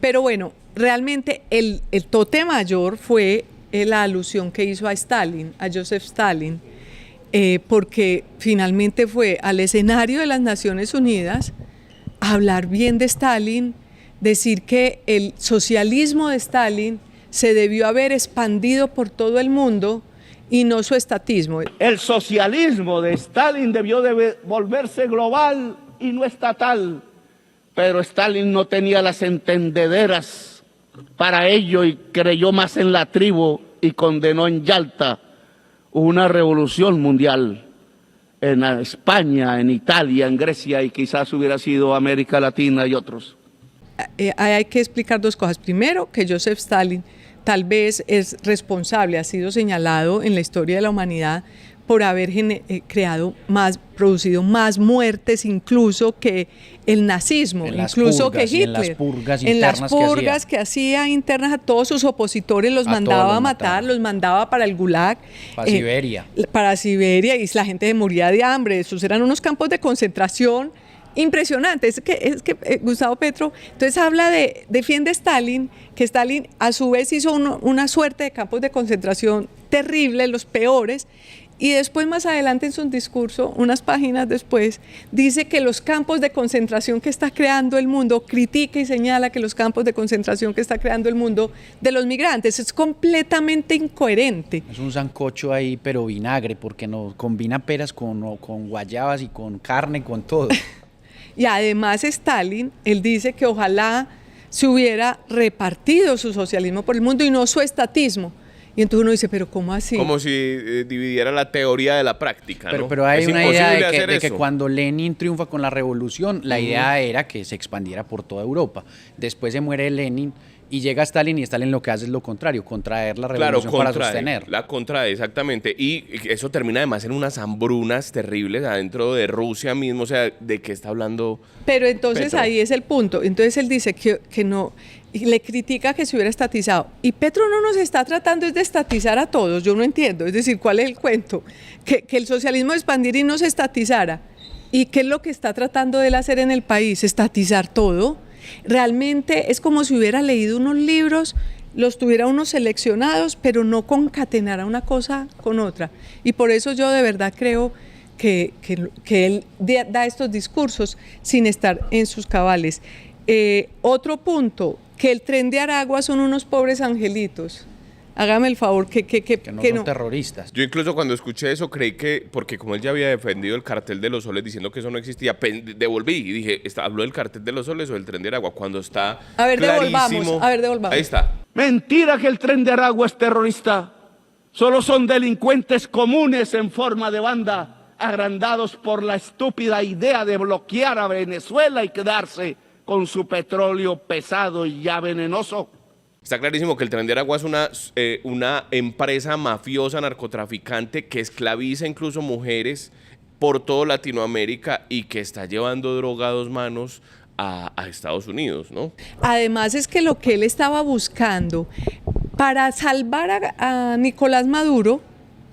Pero bueno, realmente el tote mayor fue la alusión que hizo a Stalin, a Joseph Stalin, porque finalmente fue al escenario de las Naciones Unidas a hablar bien de Stalin, decir que el socialismo de Stalin se debió haber expandido por todo el mundo y no su estatismo. El socialismo de Stalin debió de volverse global y no estatal, pero Stalin no tenía las entendederas para ello y creyó más en la tribu y condenó en Yalta una revolución mundial en España, en Italia, en Grecia y quizás hubiera sido América Latina y otros. Hay que explicar dos cosas. Primero, que Joseph Stalin tal vez es responsable, ha sido señalado en la historia de la humanidad por haber producido más muertes incluso que el nazismo, incluso que Hitler. En las purgas en internas, las purgas que hacía internas a todos sus opositores, los mandaba a matar, los mandaba para el Gulag. Para Siberia. Para Siberia, y la gente moría de hambre. Esos eran unos campos de concentración impresionantes. Es que Gustavo Petro entonces defiende a Stalin, que Stalin a su vez hizo una suerte de campos de concentración terribles, los peores. Y después, más adelante en su discurso, unas páginas después, dice que los campos de concentración que está creando el mundo, critica y señala que los campos de concentración que está creando el mundo de los migrantes, es completamente incoherente. Es un sancocho ahí, pero vinagre, porque no combina peras con guayabas y con carne, con todo. Y además Stalin, él dice que ojalá se hubiera repartido su socialismo por el mundo y no su estatismo. Y entonces uno dice, ¿pero cómo así? Como si dividiera la teoría de la práctica, ¿no? Pero hay es una idea de que eso. cuando Lenin triunfa con la revolución, la idea era que se expandiera por toda Europa. Después se muere Lenin y llega Stalin, y Stalin lo que hace es lo contrario, contraer la revolución para sostener. La contrae, exactamente. Y eso termina además en unas hambrunas terribles adentro de Rusia mismo. O sea, ¿de qué está hablando Pero entonces Petro? Ahí es el punto. Entonces él dice que no, y le critica que se hubiera estatizado. Y Petro no nos está tratando es de estatizar a todos, yo no entiendo. Es decir, ¿cuál es el cuento? Que el socialismo expandiera y no se estatizara. ¿Y qué es lo que está tratando de él hacer en el país? ¿Estatizar todo? Realmente es como si hubiera leído unos libros, los tuviera unos seleccionados, pero no concatenara una cosa con otra. Y por eso yo de verdad creo que él da estos discursos sin estar en sus cabales. Otro punto, que el Tren de Aragua son unos pobres angelitos. Hágame el favor, que no son terroristas. Yo incluso cuando escuché eso creí que, porque como él ya había defendido el cartel de los soles diciendo que eso no existía, devolví y dije, ¿habló del cartel de los soles o del Tren de Aragua? Cuando está clarísimo. A ver, devolvamos. Ahí está. Mentira que el Tren de Aragua es terrorista. Solo son delincuentes comunes en forma de banda, agrandados por la estúpida idea de bloquear a Venezuela y quedarse con su petróleo pesado y ya venenoso. Está clarísimo que el Tren de Aragua es una empresa mafiosa, narcotraficante, que esclaviza incluso mujeres por toda Latinoamérica y que está llevando droga a 2 manos a Estados Unidos, ¿no? Además es que lo que él estaba buscando para salvar a Nicolás Maduro,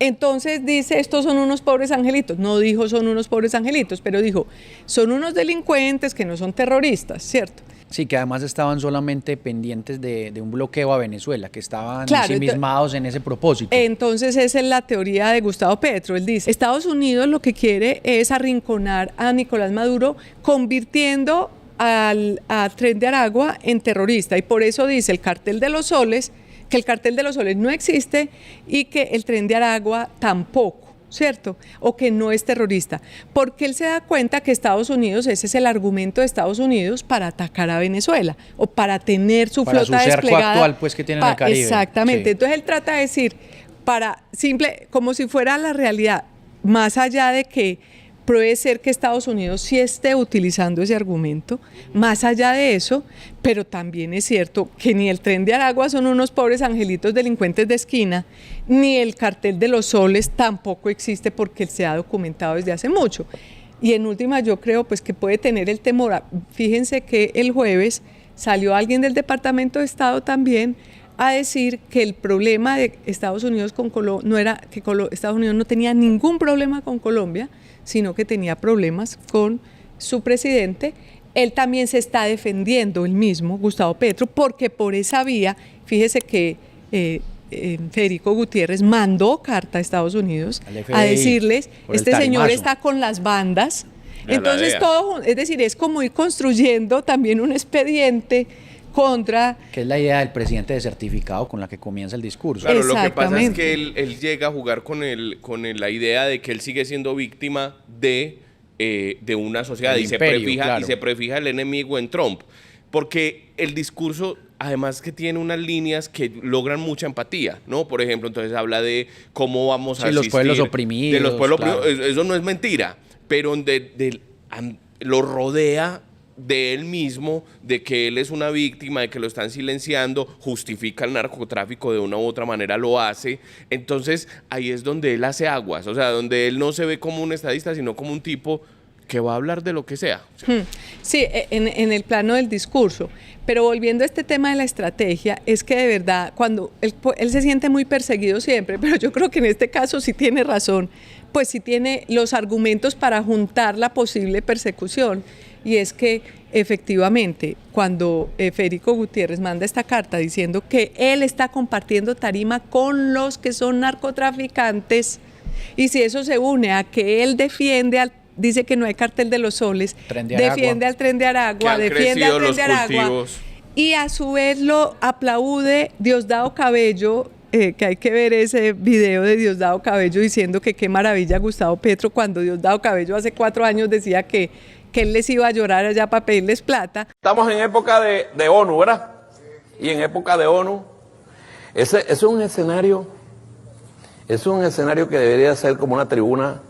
entonces dice, estos son unos pobres angelitos. No dijo son unos pobres angelitos, pero dijo, son unos delincuentes que no son terroristas, ¿cierto? Sí, que además estaban solamente pendientes de un bloqueo a Venezuela, que estaban ensimismados en ese propósito. Entonces esa es la teoría de Gustavo Petro. Él dice, Estados Unidos lo que quiere es arrinconar a Nicolás Maduro, convirtiendo al Tren de Aragua en terrorista. Y por eso dice el cartel de los soles, que el cartel de los soles no existe y que el Tren de Aragua tampoco, ¿cierto? O que no es terrorista, porque él se da cuenta que Estados Unidos, ese es el argumento de Estados Unidos para atacar a Venezuela o para tener su flota desplegada. Para su cerco actual, pues, que tiene en el Caribe. Exactamente, sí. Entonces él trata de decir, como si fuera la realidad, más allá de que puede ser que Estados Unidos sí esté utilizando ese argumento, más allá de eso, pero también es cierto que ni el Tren de Aragua son unos pobres angelitos delincuentes de esquina, ni el cartel de los soles tampoco existe porque se ha documentado desde hace mucho. Y en última yo creo pues que puede tener el temor. Fíjense que el jueves salió alguien del Departamento de Estado también a decir que el problema de Estados Unidos con Colombia no era que Estados Unidos no tenía ningún problema con Colombia, sino que tenía problemas con su presidente. Él también se está defendiendo, el mismo, Gustavo Petro, porque por esa vía, fíjese que Federico Gutiérrez mandó carta a Estados Unidos a decirles, este señor está con las bandas. Entonces todo, es decir, es como ir construyendo también un expediente contra... Que es la idea del presidente de certificado con la que comienza el discurso. Claro, lo que pasa es que él llega a jugar con la idea de que él sigue siendo víctima de una sociedad y se prefija el enemigo en Trump. Porque el discurso, además que tiene unas líneas que logran mucha empatía, ¿no? Por ejemplo, entonces habla de cómo vamos a asistir... los pueblos oprimidos. De los pueblos oprimidos, eso no es mentira, pero lo rodea de él mismo, de que él es una víctima, de que lo están silenciando, justifica el narcotráfico de una u otra manera, lo hace. Entonces ahí es donde él hace aguas, o sea, donde él no se ve como un estadista, sino como un tipo que va a hablar de lo que sea. Sí, en el plano del discurso. Pero volviendo a este tema de la estrategia, es que de verdad, cuando él se siente muy perseguido siempre, pero yo creo que en este caso sí tiene razón, pues sí tiene los argumentos para juntar la posible persecución. Y es que efectivamente, cuando Federico Gutiérrez manda esta carta diciendo que él está compartiendo tarima con los que son narcotraficantes, y si eso se une a que él dice que no hay cartel de los soles, defiende al Tren de Aragua, defiende al Tren de Aragua, y a su vez lo aplaude Diosdado Cabello, que hay que ver ese video de Diosdado Cabello diciendo que qué maravilla Gustavo Petro, cuando Diosdado Cabello hace 4 años decía que él les iba a llorar allá para pedirles plata. Estamos en época de ONU, ¿verdad? Y en época de ONU, ese es un escenario que debería ser como una tribuna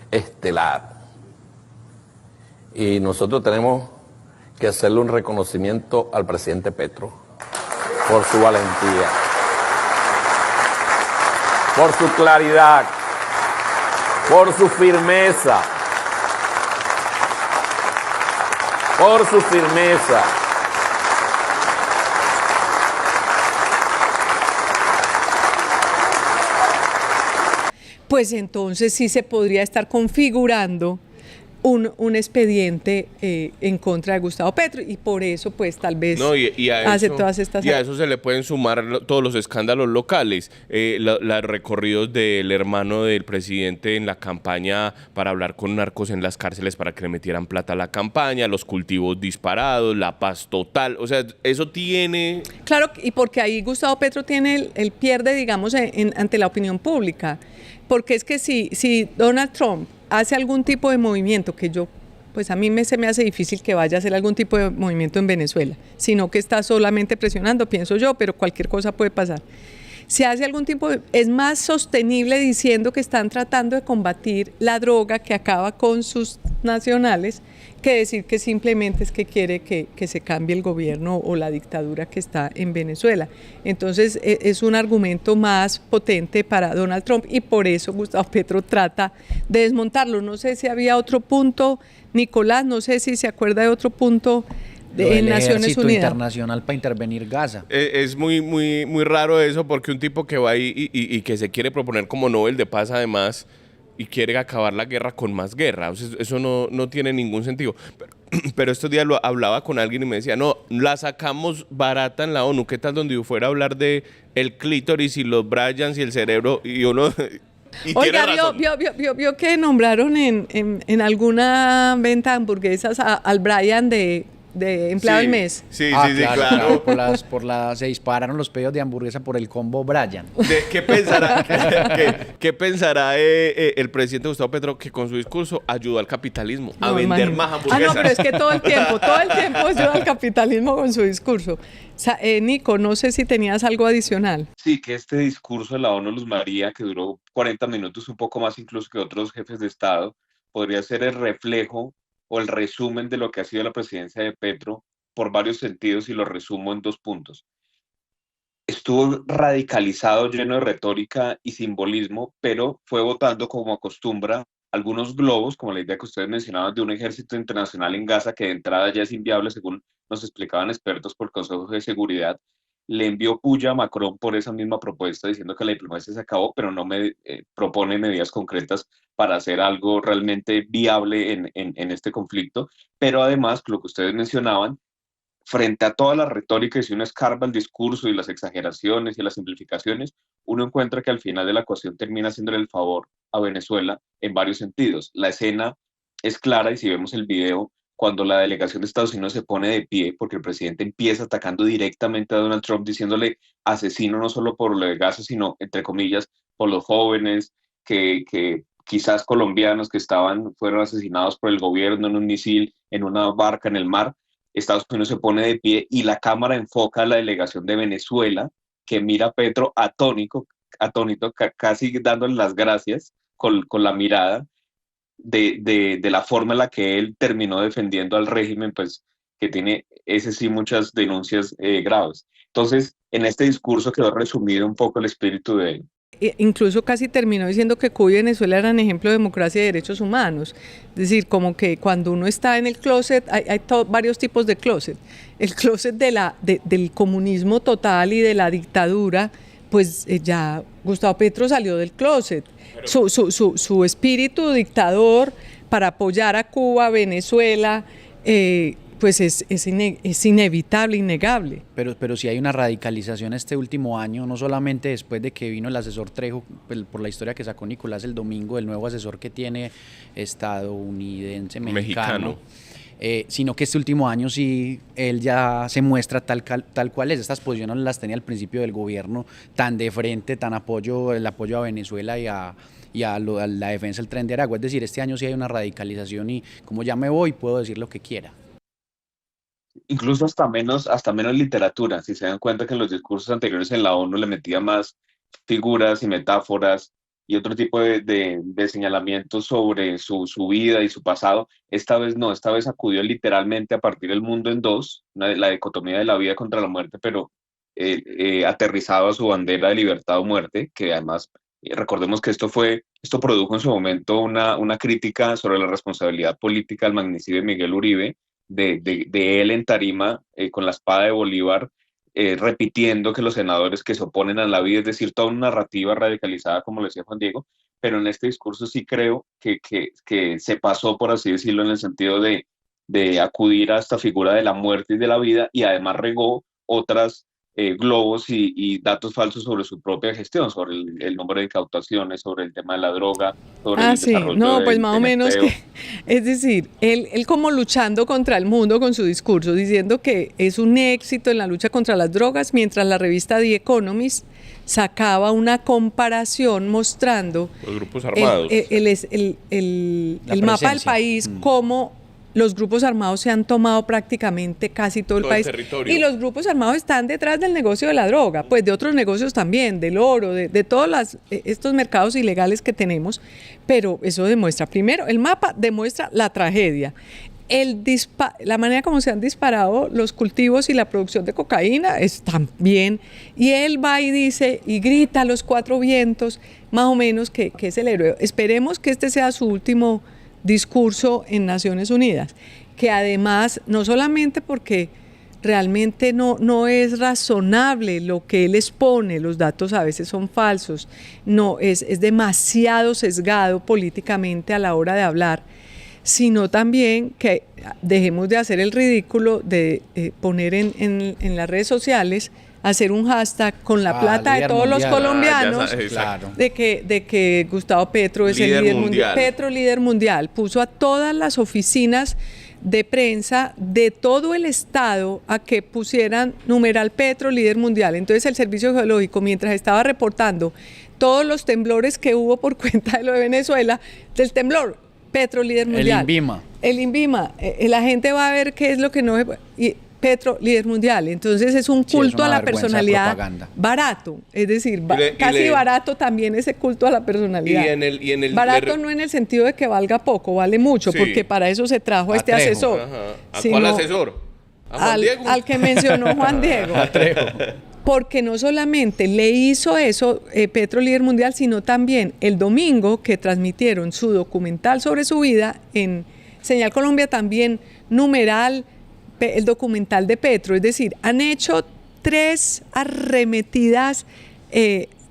estelar. Y nosotros tenemos que hacerle un reconocimiento al presidente Petro por su valentía, por su claridad, por su firmeza. Por su firmeza. Pues entonces sí se podría estar configurando un expediente en contra de Gustavo Petro, y por eso pues tal vez hace todas estas... Y a eso se le pueden sumar todos los escándalos locales, los recorridos del hermano del presidente en la campaña para hablar con narcos en las cárceles para que le metieran plata a la campaña, los cultivos disparados, la paz total, o sea, eso tiene... Claro, y porque ahí Gustavo Petro tiene el pierde, digamos, ante la opinión pública, porque es que si Donald Trump hace algún tipo de movimiento, que pues a mí se me hace difícil que vaya a hacer algún tipo de movimiento en Venezuela, sino que está solamente presionando, pienso yo, pero cualquier cosa puede pasar. Si hace algún tipo es más sostenible diciendo que están tratando de combatir la droga que acaba con sus nacionales, que decir que simplemente es que quiere que se cambie el gobierno o la dictadura que está en Venezuela. Entonces es un argumento más potente para Donald Trump, y por eso Gustavo Petro trata de desmontarlo. No sé si había otro punto, Nicolás, no sé si se acuerda de otro punto en Naciones Unidas. Internacional para intervenir Gaza. Es muy, muy, muy raro eso, porque un tipo que va ahí y que se quiere proponer como Nobel de Paz además, y quiere acabar la guerra con más guerra. O sea, eso no tiene ningún sentido. Pero estos días lo hablaba con alguien y me decía, no, la sacamos barata en la ONU. ¿Qué tal donde fuera a hablar de el clítoris y los Bryans y el cerebro? Y uno... Y oiga, vio que nombraron en alguna venta de hamburguesas al Brian de empleado del mes. Sí, claro. Se dispararon los pedidos de hamburguesa por el combo Brian. ¿Qué pensará el presidente Gustavo Petro, que con su discurso ayudó al capitalismo a vender más hamburguesas? No, pero es que todo el tiempo ayuda al capitalismo con su discurso. O sea, Nico, no sé si tenías algo adicional. Sí, que este discurso de la ONU Luz María, que duró 40 minutos, un poco más incluso que otros jefes de Estado, podría ser el reflejo o el resumen de lo que ha sido la presidencia de Petro por varios sentidos, y lo resumo en 2 puntos. Estuvo radicalizado, lleno de retórica y simbolismo, pero fue votando como acostumbra algunos globos, como la idea que ustedes mencionaban de un ejército internacional en Gaza, que de entrada ya es inviable, según nos explicaban expertos por el Consejo de Seguridad. Le envió puya a Macron por esa misma propuesta, diciendo que la diplomacia se acabó, pero no propone medidas concretas para hacer algo realmente viable en este conflicto. Pero además, lo que ustedes mencionaban, frente a toda la retórica, y si uno escarba el discurso y las exageraciones y las simplificaciones, uno encuentra que al final de la ecuación termina haciéndole el favor a Venezuela en varios sentidos. La escena es clara, y si vemos el video, cuando la delegación de Estados Unidos se pone de pie, porque el presidente empieza atacando directamente a Donald Trump, diciéndole asesino no solo por lo de Gaza, sino, entre comillas, por los jóvenes que quizás colombianos que fueron asesinados por el gobierno en un misil, en una barca en el mar. Estados Unidos se pone de pie y la cámara enfoca a la delegación de Venezuela, que mira a Petro atónito, casi dándole las gracias con la mirada, de la forma en la que él terminó defendiendo al régimen, pues que tiene, ese sí, muchas denuncias graves. Entonces, en este discurso quedó resumido un poco el espíritu de él. Incluso casi terminó diciendo que Cuba y Venezuela eran ejemplo de democracia y derechos humanos. Es decir, como que cuando uno está en el closet, hay varios tipos de closet. El closet del comunismo total y de la dictadura, pues ya Gustavo Petro salió del closet. Su espíritu dictador para apoyar a Cuba, Venezuela, pues es inevitable, innegable. Pero sí hay una radicalización este último año, no solamente después de que vino el asesor Trejo, por la historia que sacó Nicolás el domingo, el nuevo asesor que tiene estadounidense, mexicano. Sino que este último año sí, él ya se muestra tal cual es. Estas posiciones no las tenía al principio del gobierno, tan de frente, el apoyo a Venezuela y a la defensa del Tren de Aragua. Es decir, este año sí hay una radicalización, y como ya me voy, puedo decir lo que quiera. Incluso hasta menos literatura. Si se dan cuenta que en los discursos anteriores en la ONU le metía más figuras y metáforas y otro tipo de señalamientos sobre su vida y su pasado, esta vez no, esta vez acudió literalmente a partir el mundo en dos, la dicotomía de la vida contra la muerte, pero aterrizado a su bandera de libertad o muerte, que además, recordemos que esto produjo en su momento una crítica sobre la responsabilidad política del magnicidio de Miguel Uribe, de él en tarima con la espada de Bolívar, repitiendo que los senadores que se oponen a la vida, es decir, toda una narrativa radicalizada, como lo decía Juan Diego, pero en este discurso sí creo que se pasó, por así decirlo, en el sentido de acudir a esta figura de la muerte y de la vida, y además regó otras globos y datos falsos sobre su propia gestión, sobre el número de incautaciones, sobre el tema de la droga, sobre el desarrollo no, pues del más o menos empleo. es decir, él como luchando contra el mundo con su discurso, diciendo que es un éxito en la lucha contra las drogas, mientras la revista The Economist sacaba una comparación mostrando los grupos armados, el mapa del país, cómo los grupos armados se han tomado prácticamente casi todo el país. Territorio. Y los grupos armados están detrás del negocio de la droga, pues de otros negocios también, del oro, de todos estos mercados ilegales que tenemos. Pero eso demuestra, primero, el mapa demuestra la tragedia. La manera como se han disparado los cultivos y la producción de cocaína están bien. Y él va y dice y grita a los cuatro vientos, más o menos, que es el héroe. Esperemos que este sea su último discurso en Naciones Unidas, que además, no solamente porque realmente no es razonable lo que él expone, los datos a veces son falsos, no es demasiado sesgado políticamente a la hora de hablar, sino también que dejemos de hacer el ridículo de poner en las redes sociales, hacer un hashtag con la plata de todos los colombianos, de que Gustavo Petro es el líder mundial. Petro líder mundial. Puso a todas las oficinas de prensa de todo el estado a que pusieran numeral Petro líder mundial. Entonces el Servicio Geológico, mientras estaba reportando todos los temblores que hubo por cuenta de lo de Venezuela, del temblor, Petro líder mundial. El INVIMA. La gente va a ver qué es lo que no es... Petro, líder mundial. Entonces es un culto a la personalidad barato, es decir, casi barato también ese culto a la personalidad. Barato no en el sentido de que valga poco, vale mucho, porque para eso se trajo a este asesor. ¿A cuál asesor? ¿A Juan Diego? Al que mencionó Juan Diego. Porque no solamente le hizo eso Petro líder mundial, sino también el domingo que transmitieron su documental sobre su vida en Señal Colombia, también numeral el documental de Petro, es decir, han hecho 3 arremetidas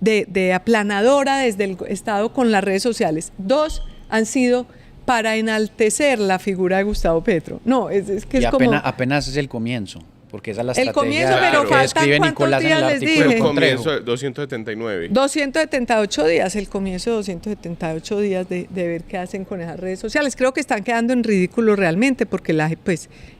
de aplanadora desde el Estado con las redes sociales. 2 han sido para enaltecer la figura de Gustavo Petro. No, es que apenas es el comienzo. Porque esa es la estrategia. El comienzo, pero faltan cuántos días les dije. El comienzo 279. 278 días, el comienzo de 278 días de ver qué hacen con esas redes sociales. Creo que están quedando en ridículo realmente, porque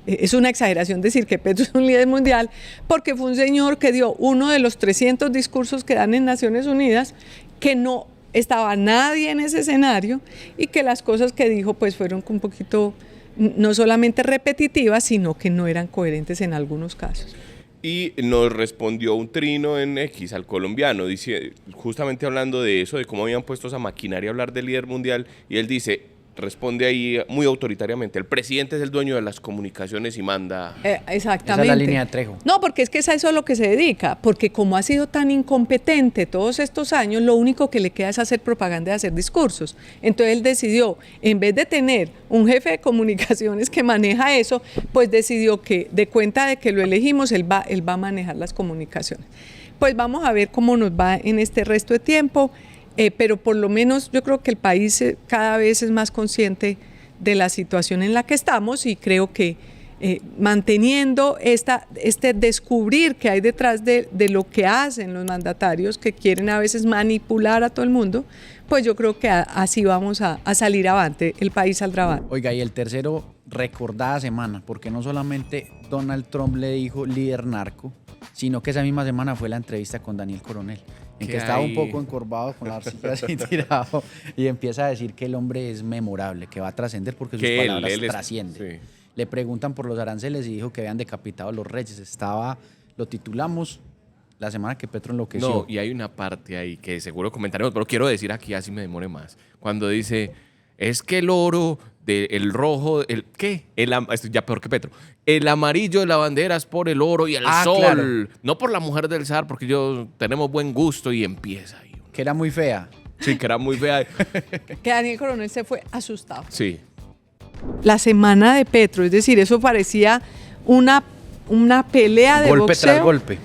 es una exageración decir que Petro es un líder mundial, porque fue un señor que dio uno de los 300 discursos que dan en Naciones Unidas, que no estaba nadie en ese escenario y que las cosas que dijo pues fueron un poquito... no solamente repetitivas, sino que no eran coherentes en algunos casos. Y nos respondió un trino en X al colombiano, dice, justamente hablando de eso, de cómo habían puesto esa maquinaria a hablar del líder mundial, y él dice, responde ahí muy autoritariamente, el presidente es el dueño de las comunicaciones y manda... Exactamente. Esa es la línea de Trejo. No, porque es que es a eso lo que se dedica, porque como ha sido tan incompetente todos estos años, lo único que le queda es hacer propaganda y hacer discursos. Entonces él decidió, en vez de tener un jefe de comunicaciones que maneja eso, pues decidió que de cuenta de que lo elegimos, él va a manejar las comunicaciones. Pues vamos a ver cómo nos va en este resto de tiempo. Pero por lo menos yo creo que el país cada vez es más consciente de la situación en la que estamos y creo que manteniendo este descubrir que hay detrás de lo que hacen los mandatarios que quieren a veces manipular a todo el mundo, pues yo creo que así vamos a salir avante, el país saldrá avante. Oiga, y el tercero, recordada semana, porque no solamente Donald Trump le dijo líder narco, sino que esa misma semana fue la entrevista con Daniel Coronel, en que estaba un poco encorvado con la arcilla así tirado y empieza a decir que el hombre es memorable, que va a trascender porque sus palabras trascienden. Sí. Le preguntan por los aranceles y dijo que habían decapitado a los reyes. Lo titulamos la semana que Petro enloqueció. No, y hay una parte ahí que seguro comentaremos, pero quiero decir aquí, así me demore más. Cuando dice, es que el oro, el rojo, esto ya peor que Petro. El amarillo de la bandera es por el oro y el sol, claro. No por la mujer del zar, porque tenemos buen gusto y empieza ahí. Que era muy fea. Sí, que era muy fea. Que Daniel Coronel se fue asustado. Sí. La semana de Petro, es decir, eso parecía una pelea de golpe boxeo. Tras golpe.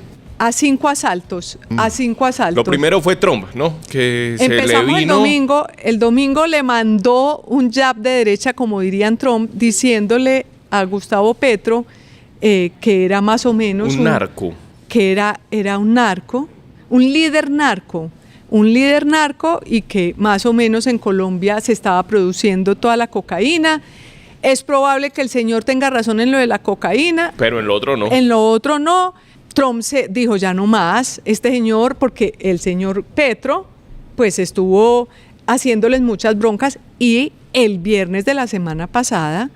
a 5 asaltos, a 5 asaltos. Lo primero fue Trump, ¿no? Que se Empezamos le vino... el domingo le mandó un jab de derecha, como dirían Trump, diciéndole a Gustavo Petro que era más o menos un narco. Que era un narco, un líder narco y que más o menos en Colombia se estaba produciendo toda la cocaína. Es probable que el señor tenga razón en lo de la cocaína. Pero en lo otro no. En lo otro no. Trump se dijo ya no más, este señor, porque el señor Petro pues estuvo haciéndoles muchas broncas y el viernes de la semana pasada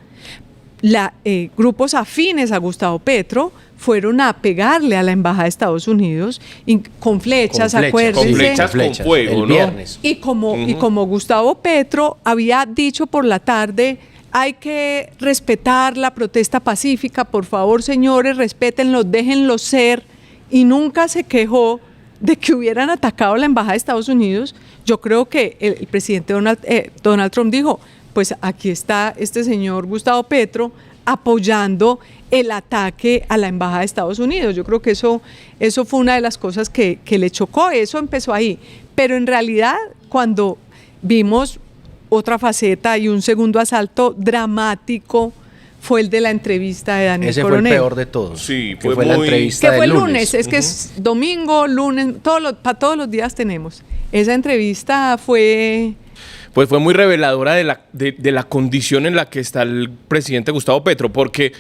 grupos afines a Gustavo Petro fueron a pegarle a la embajada de Estados Unidos con flechas, acuérdense. Con flechas con fuego, el viernes. Y como Gustavo Petro había dicho por la tarde, hay que respetar la protesta pacífica, por favor, señores, respétenlo, déjenlo ser, y nunca se quejó de que hubieran atacado la embajada de Estados Unidos. Yo creo que el presidente Donald Trump dijo, pues aquí está este señor Gustavo Petro apoyando el ataque a la embajada de Estados Unidos. Yo creo que eso fue una de las cosas que le chocó, eso empezó ahí. Pero en realidad, cuando vimos otra faceta y un segundo asalto dramático, fue el de la entrevista de Daniel Coronel. Ese fue el peor de todos. Sí, fue la entrevista que fue del lunes. Es que es domingo, lunes, para todos los días tenemos. Esa entrevista fue... Pues fue muy reveladora de la condición en la que está el presidente Gustavo Petro, porque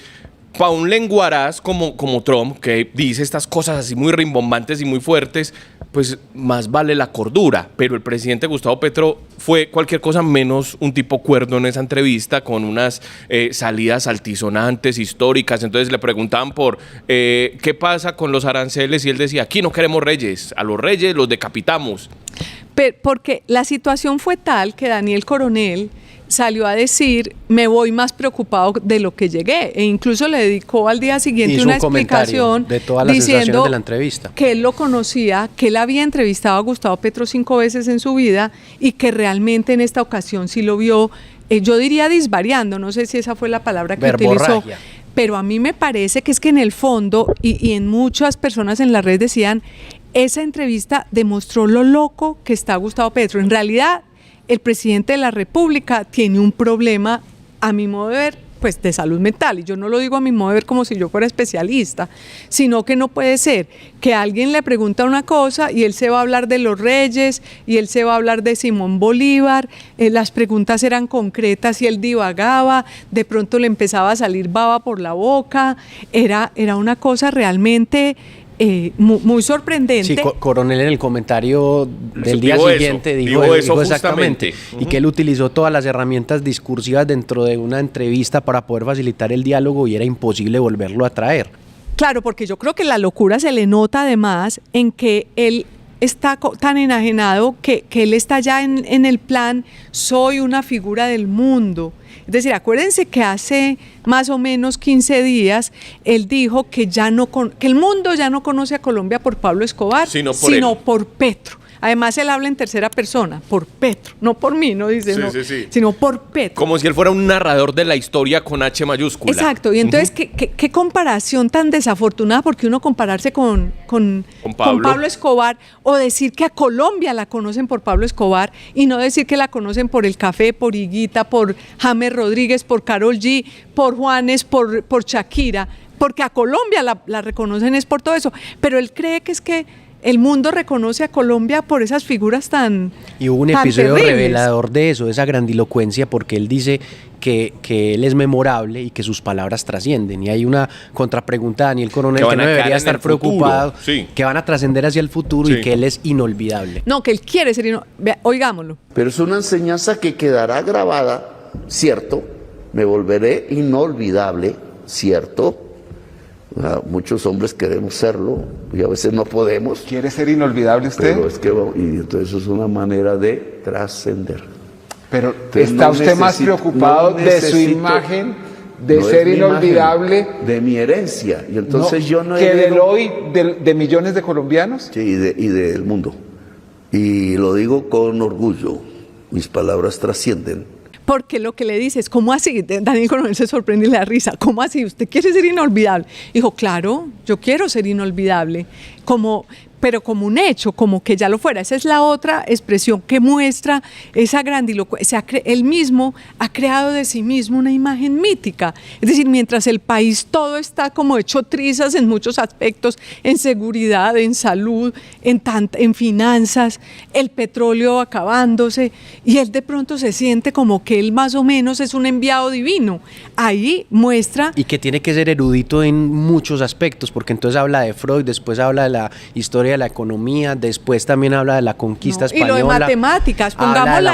para un lenguaraz como Trump, que dice estas cosas así muy rimbombantes y muy fuertes, pues más vale la cordura. Pero el presidente Gustavo Petro fue cualquier cosa menos un tipo cuerdo en esa entrevista, con unas salidas altisonantes, históricas. Entonces le preguntaban por qué pasa con los aranceles y él decía, aquí no queremos reyes, a los reyes los decapitamos. Porque la situación fue tal que Daniel Coronel salió a decir, me voy más preocupado de lo que llegué, e incluso le dedicó al día siguiente una explicación de todas las diciendo de la entrevista, que él lo conocía, que él había entrevistado a Gustavo Petro 5 veces en su vida y que realmente en esta ocasión sí lo vio, yo diría disvariando, no sé si esa fue la palabra que utilizó, pero a mí me parece que es que en el fondo, y en muchas personas en la red decían, esa entrevista demostró lo loco que está Gustavo Petro. En realidad, el presidente de la República tiene un problema, a mi modo de ver, pues de salud mental, y yo no lo digo a mi modo de ver como si yo fuera especialista, sino que no puede ser que alguien le pregunta una cosa y él se va a hablar de los reyes y él se va a hablar de Simón Bolívar, las preguntas eran concretas y él divagaba, de pronto le empezaba a salir baba por la boca, era una cosa realmente... muy sorprendente. Sí, Coronel en el comentario del día siguiente dijo exactamente, y que él utilizó todas las herramientas discursivas dentro de una entrevista para poder facilitar el diálogo y era imposible volverlo a traer. Claro, porque yo creo que la locura se le nota además en que él está tan enajenado que él está ya en el plan, soy una figura del mundo. Es decir, acuérdense que hace más o menos 15 días él dijo que el mundo ya no conoce a Colombia por Pablo Escobar, sino por Petro. Además, él habla en tercera persona, por Petro, no por mí, no dice, sino por Petro. Como si él fuera un narrador de la historia con H mayúscula. Exacto, y entonces, ¿qué comparación tan desafortunada? Porque uno compararse con Pablo Escobar, o decir que a Colombia la conocen por Pablo Escobar, y no decir que la conocen por El Café, por Higuita, por James Rodríguez, por Karol G, por Juanes, por Shakira, porque a Colombia la reconocen es por todo eso, pero él cree que es que el mundo reconoce a Colombia por esas figuras tan Y hubo un episodio terribles. revelador de eso, de esa grandilocuencia, porque él dice que él es memorable y que sus palabras trascienden. Y hay una contrapregunta de Daniel Coronel que no debería estar preocupado, que van a trascender hacia el futuro y que él es inolvidable. No, que él quiere ser oigámoslo. Pero es una enseñanza que quedará grabada, cierto, me volveré inolvidable, cierto. Muchos hombres queremos serlo y a veces no podemos. ¿Quiere ser inolvidable usted? Pero es que, y entonces es una manera de trascender. Pero entonces, ¿está usted más preocupado de su imagen, de ser inolvidable? De mi herencia. Y entonces yo no ¿que del hoy de millones de colombianos? Sí, y del mundo. Y lo digo con orgullo. Mis palabras trascienden. porque lo que le dice es, ¿cómo así? Daniel Coronel se sorprende y le da risa. ¿Cómo así? ¿Usted quiere ser inolvidable? Dijo, claro, yo quiero ser inolvidable, pero como un hecho, como que ya lo fuera. Esa es la otra expresión que muestra esa grandilocuencia. Él mismo ha creado de sí mismo una imagen mítica. Es decir, mientras el país todo está como hecho trizas en muchos aspectos, en seguridad, en salud, en finanzas, el petróleo acabándose, y él de pronto se siente como que él más o menos es un enviado divino. Ahí muestra... Y que tiene que ser erudito en muchos aspectos, porque entonces habla de Freud, después habla de la historia de la economía, después también habla de la conquista española. Y lo de matemáticas, pongamos la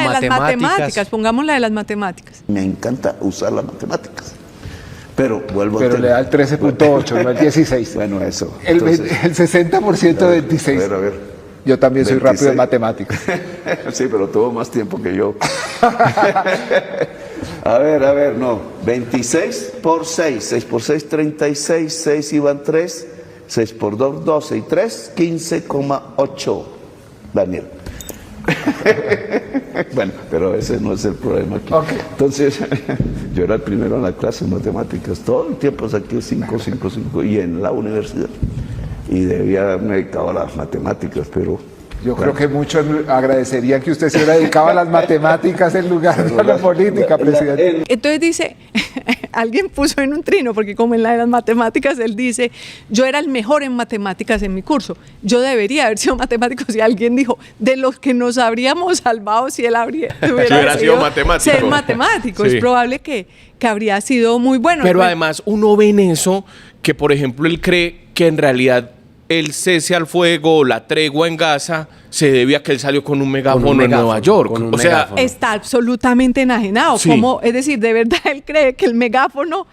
de las matemáticas. Me encanta usar las matemáticas. Pero vuelvo Pero le da el 13.8, no el 16. Bueno, eso. El 60% de 26. A ver. Yo también 26. soy rápido en matemáticas. Sí, pero tuvo más tiempo que yo. A ver, no. 26 por 6. 6 por 6, 36. 6 iban 3. 6 por 2, 12 y 3, 15,8. Daniel. Bueno, pero ese no es el problema aquí. Okay. Entonces, yo era el primero en la clase de matemáticas. Todo el tiempo saqué 5, 5, 5. Y en la universidad. Y debía haberme dedicado a las matemáticas, pero... Yo creo que muchos agradecerían que usted se hubiera dedicado a las matemáticas en lugar de a la política, presidente. Entonces dice, alguien puso en un trino, porque como en la de las matemáticas, él dice, yo era el mejor en matemáticas en mi curso. Yo debería haber sido matemático. Si alguien dijo, de los que nos habríamos salvado si él hubiera sido matemático. Ser matemático. Sí. Es probable que habría sido muy bueno. Pero además uno ve en eso que, por ejemplo, él cree que en realidad el cese al fuego o la tregua en Gaza se debe a que él salió con un megáfono en Nueva York. O sea, está absolutamente enajenado. Sí. Es decir, de verdad él cree que el megáfono,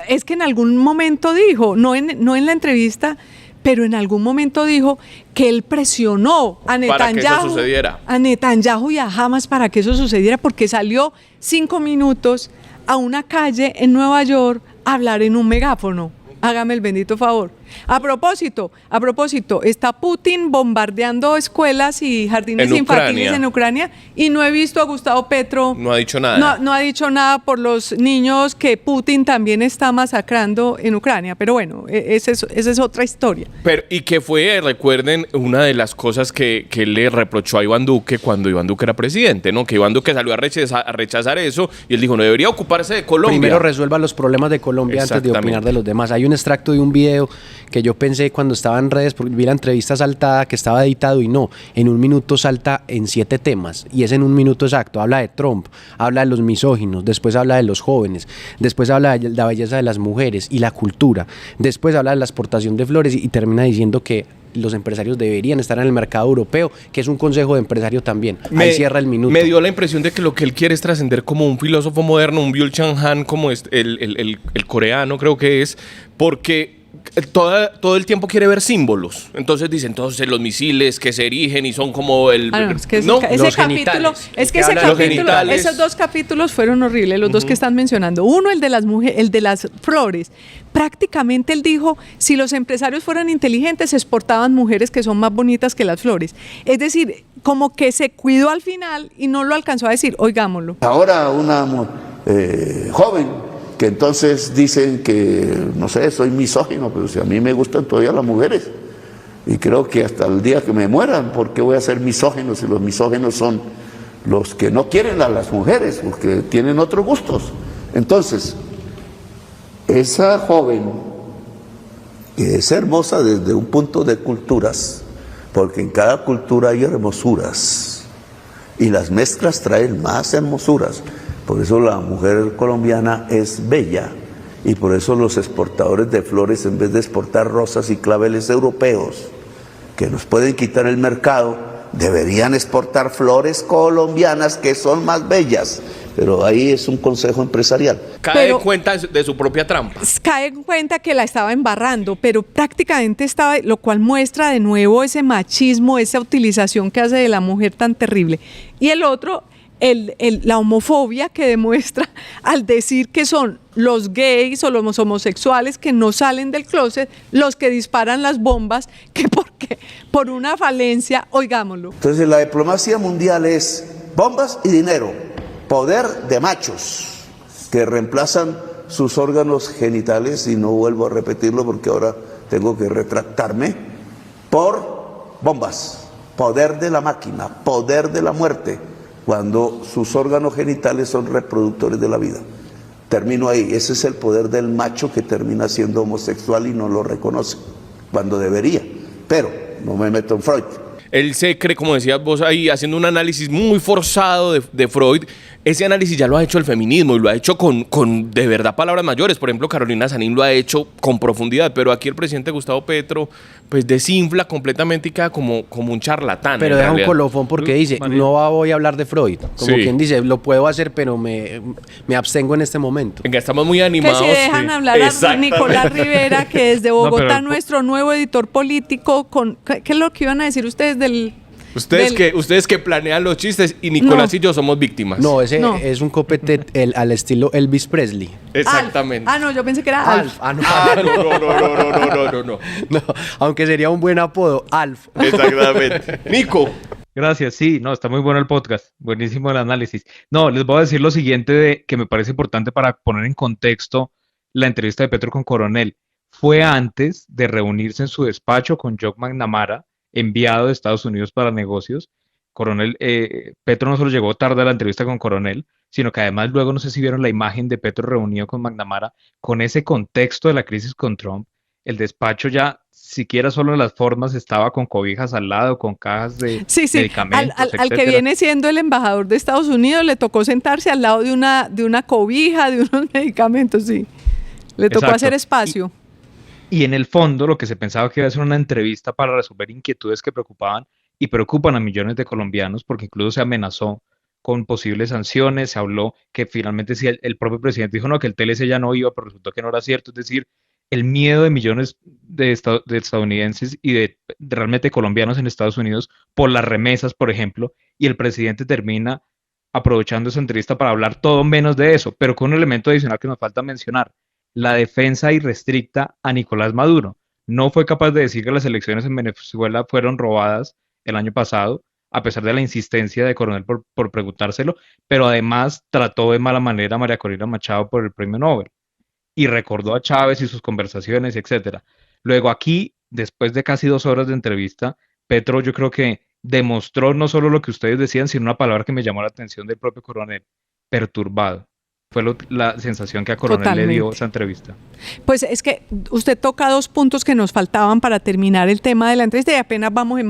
es que en algún momento dijo, no en la entrevista, pero en algún momento dijo que él presionó a Netanyahu y a Hamas para que eso sucediera, porque salió 5 minutos a una calle en Nueva York a hablar en un megáfono. Hágame el bendito favor. A propósito, está Putin bombardeando escuelas y jardines infantiles en Ucrania y no he visto a Gustavo Petro. No ha dicho nada. No ha dicho nada por los niños que Putin también está masacrando en Ucrania. Pero bueno, esa es otra historia. Y que fue, recuerden, una de las cosas que le reprochó a Iván Duque cuando Iván Duque era presidente, ¿no? Que Iván Duque salió a rechazar eso y él dijo, no debería ocuparse de Colombia. Primero resuelva los problemas de Colombia antes de opinar de los demás. Hay un extracto de un video que yo pensé cuando estaba en redes, porque vi la entrevista saltada que estaba editado y no, en un minuto salta en 7 temas y es en un minuto exacto. Habla de Trump, habla de los misóginos, después habla de los jóvenes, después habla de la belleza de las mujeres y la cultura, después habla de la exportación de flores y termina diciendo que los empresarios deberían estar en el mercado europeo, que es un consejo de empresario también. Ahí cierra el minuto. Me dio la impresión de que lo que él quiere es trascender como un filósofo moderno, un Byul-Chang Han, como el coreano creo que es, porque todo el tiempo quiere ver símbolos. Entonces dicen, entonces los misiles que se erigen y son como ese capítulo, esos 2 capítulos fueron horribles, los 2 que están mencionando. Uno, el de las mujeres, el de las flores. Prácticamente él dijo, si los empresarios fueran inteligentes, exportaban mujeres que son más bonitas que las flores. Es decir, como que se cuidó al final y no lo alcanzó a decir, oigámoslo. Ahora una joven que entonces dicen que, no sé, soy misógino, pero si a mí me gustan todavía las mujeres. Y creo que hasta el día que me mueran, ¿por qué voy a ser misógino si los misóginos son los que no quieren a las mujeres, porque tienen otros gustos? Entonces, esa joven, que es hermosa desde un punto de culturas, porque en cada cultura hay hermosuras, y las mezclas traen más hermosuras. Por eso la mujer colombiana es bella y por eso los exportadores de flores, en vez de exportar rosas y claveles europeos que nos pueden quitar el mercado, deberían exportar flores colombianas que son más bellas. Pero ahí es un consejo empresarial. Cae en cuenta de su propia trampa. Cae en cuenta que la estaba embarrando, pero prácticamente estaba, lo cual muestra de nuevo ese machismo, esa utilización que hace de la mujer tan terrible. Y el otro, la homofobia que demuestra al decir que son los gays o los homosexuales que no salen del closet los que disparan las bombas, que porque por una falencia, oigámoslo. Entonces la diplomacia mundial es bombas y dinero. poder de machos que reemplazan sus órganos genitales, y no vuelvo a repetirlo porque ahora tengo que retractarme, por bombas, poder de la máquina, poder de la muerte, cuando sus órganos genitales son reproductores de la vida. Termino ahí. Ese es el poder del macho que termina siendo homosexual y no lo reconoce, cuando debería. Pero no me meto en Freud. Él se cree, como decías vos ahí, haciendo un análisis muy forzado de Freud. Ese análisis ya lo ha hecho el feminismo y lo ha hecho con de verdad palabras mayores. Por ejemplo, Carolina Sanín lo ha hecho con profundidad, pero aquí el presidente Gustavo Petro pues desinfla completamente y queda como un charlatán. Pero deja un colofón porque dice, no voy a hablar de Freud. Como quien dice, lo puedo hacer, pero me abstengo en este momento. Venga, estamos muy animados. Que si dejan hablar a Nicolás Rivera, que desde Bogotá, nuestro nuevo editor político, ¿qué es lo que iban a decir ustedes del...? Ustedes que planean los chistes y Nicolás y yo somos víctimas. No, ese es un copete al estilo Elvis Presley. Exactamente. No, yo pensé que era Alf. No. No, aunque sería un buen apodo, Alf. Exactamente. Nico. Gracias, sí, no, está muy bueno el podcast, buenísimo el análisis. No, les voy a decir lo siguiente que me parece importante para poner en contexto la entrevista de Petro con Coronel. Fue antes de reunirse en su despacho con Jock McNamara, enviado de Estados Unidos para negocios. Petro no solo llegó tarde a la entrevista con Coronel, sino que además luego no sé si vieron la imagen de Petro reunido con McNamara con ese contexto de la crisis con Trump. El despacho ya, siquiera solo en las formas, estaba con cobijas al lado, con cajas de medicamentos, al que viene siendo el embajador de Estados Unidos le tocó sentarse al lado de una cobija, de unos medicamentos, sí. Le tocó hacer espacio. Y en el fondo lo que se pensaba que iba a ser una entrevista para resolver inquietudes que preocupaban y preocupan a millones de colombianos, porque incluso se amenazó con posibles sanciones, se habló que finalmente si el propio presidente dijo no, que el TLC ya no iba, pero resultó que no era cierto. Es decir, el miedo de millones de estadounidenses y de realmente colombianos en Estados Unidos por las remesas, por ejemplo, y el presidente termina aprovechando esa entrevista para hablar todo menos de eso, pero con un elemento adicional que nos falta mencionar: la defensa irrestricta a Nicolás Maduro. No fue capaz de decir que las elecciones en Venezuela fueron robadas el año pasado, a pesar de la insistencia de Coronel por preguntárselo, pero además trató de mala manera a María Corina Machado por el premio Nobel y recordó a Chávez y sus conversaciones, etcétera. Luego aquí, después de casi 2 horas de entrevista, Petro yo creo que demostró no solo lo que ustedes decían, sino una palabra que me llamó la atención del propio Coronel: perturbado. Fue la sensación que a Coronel le dio esa entrevista. Pues es que usted toca 2 puntos que nos faltaban para terminar el tema de la entrevista y apenas vamos en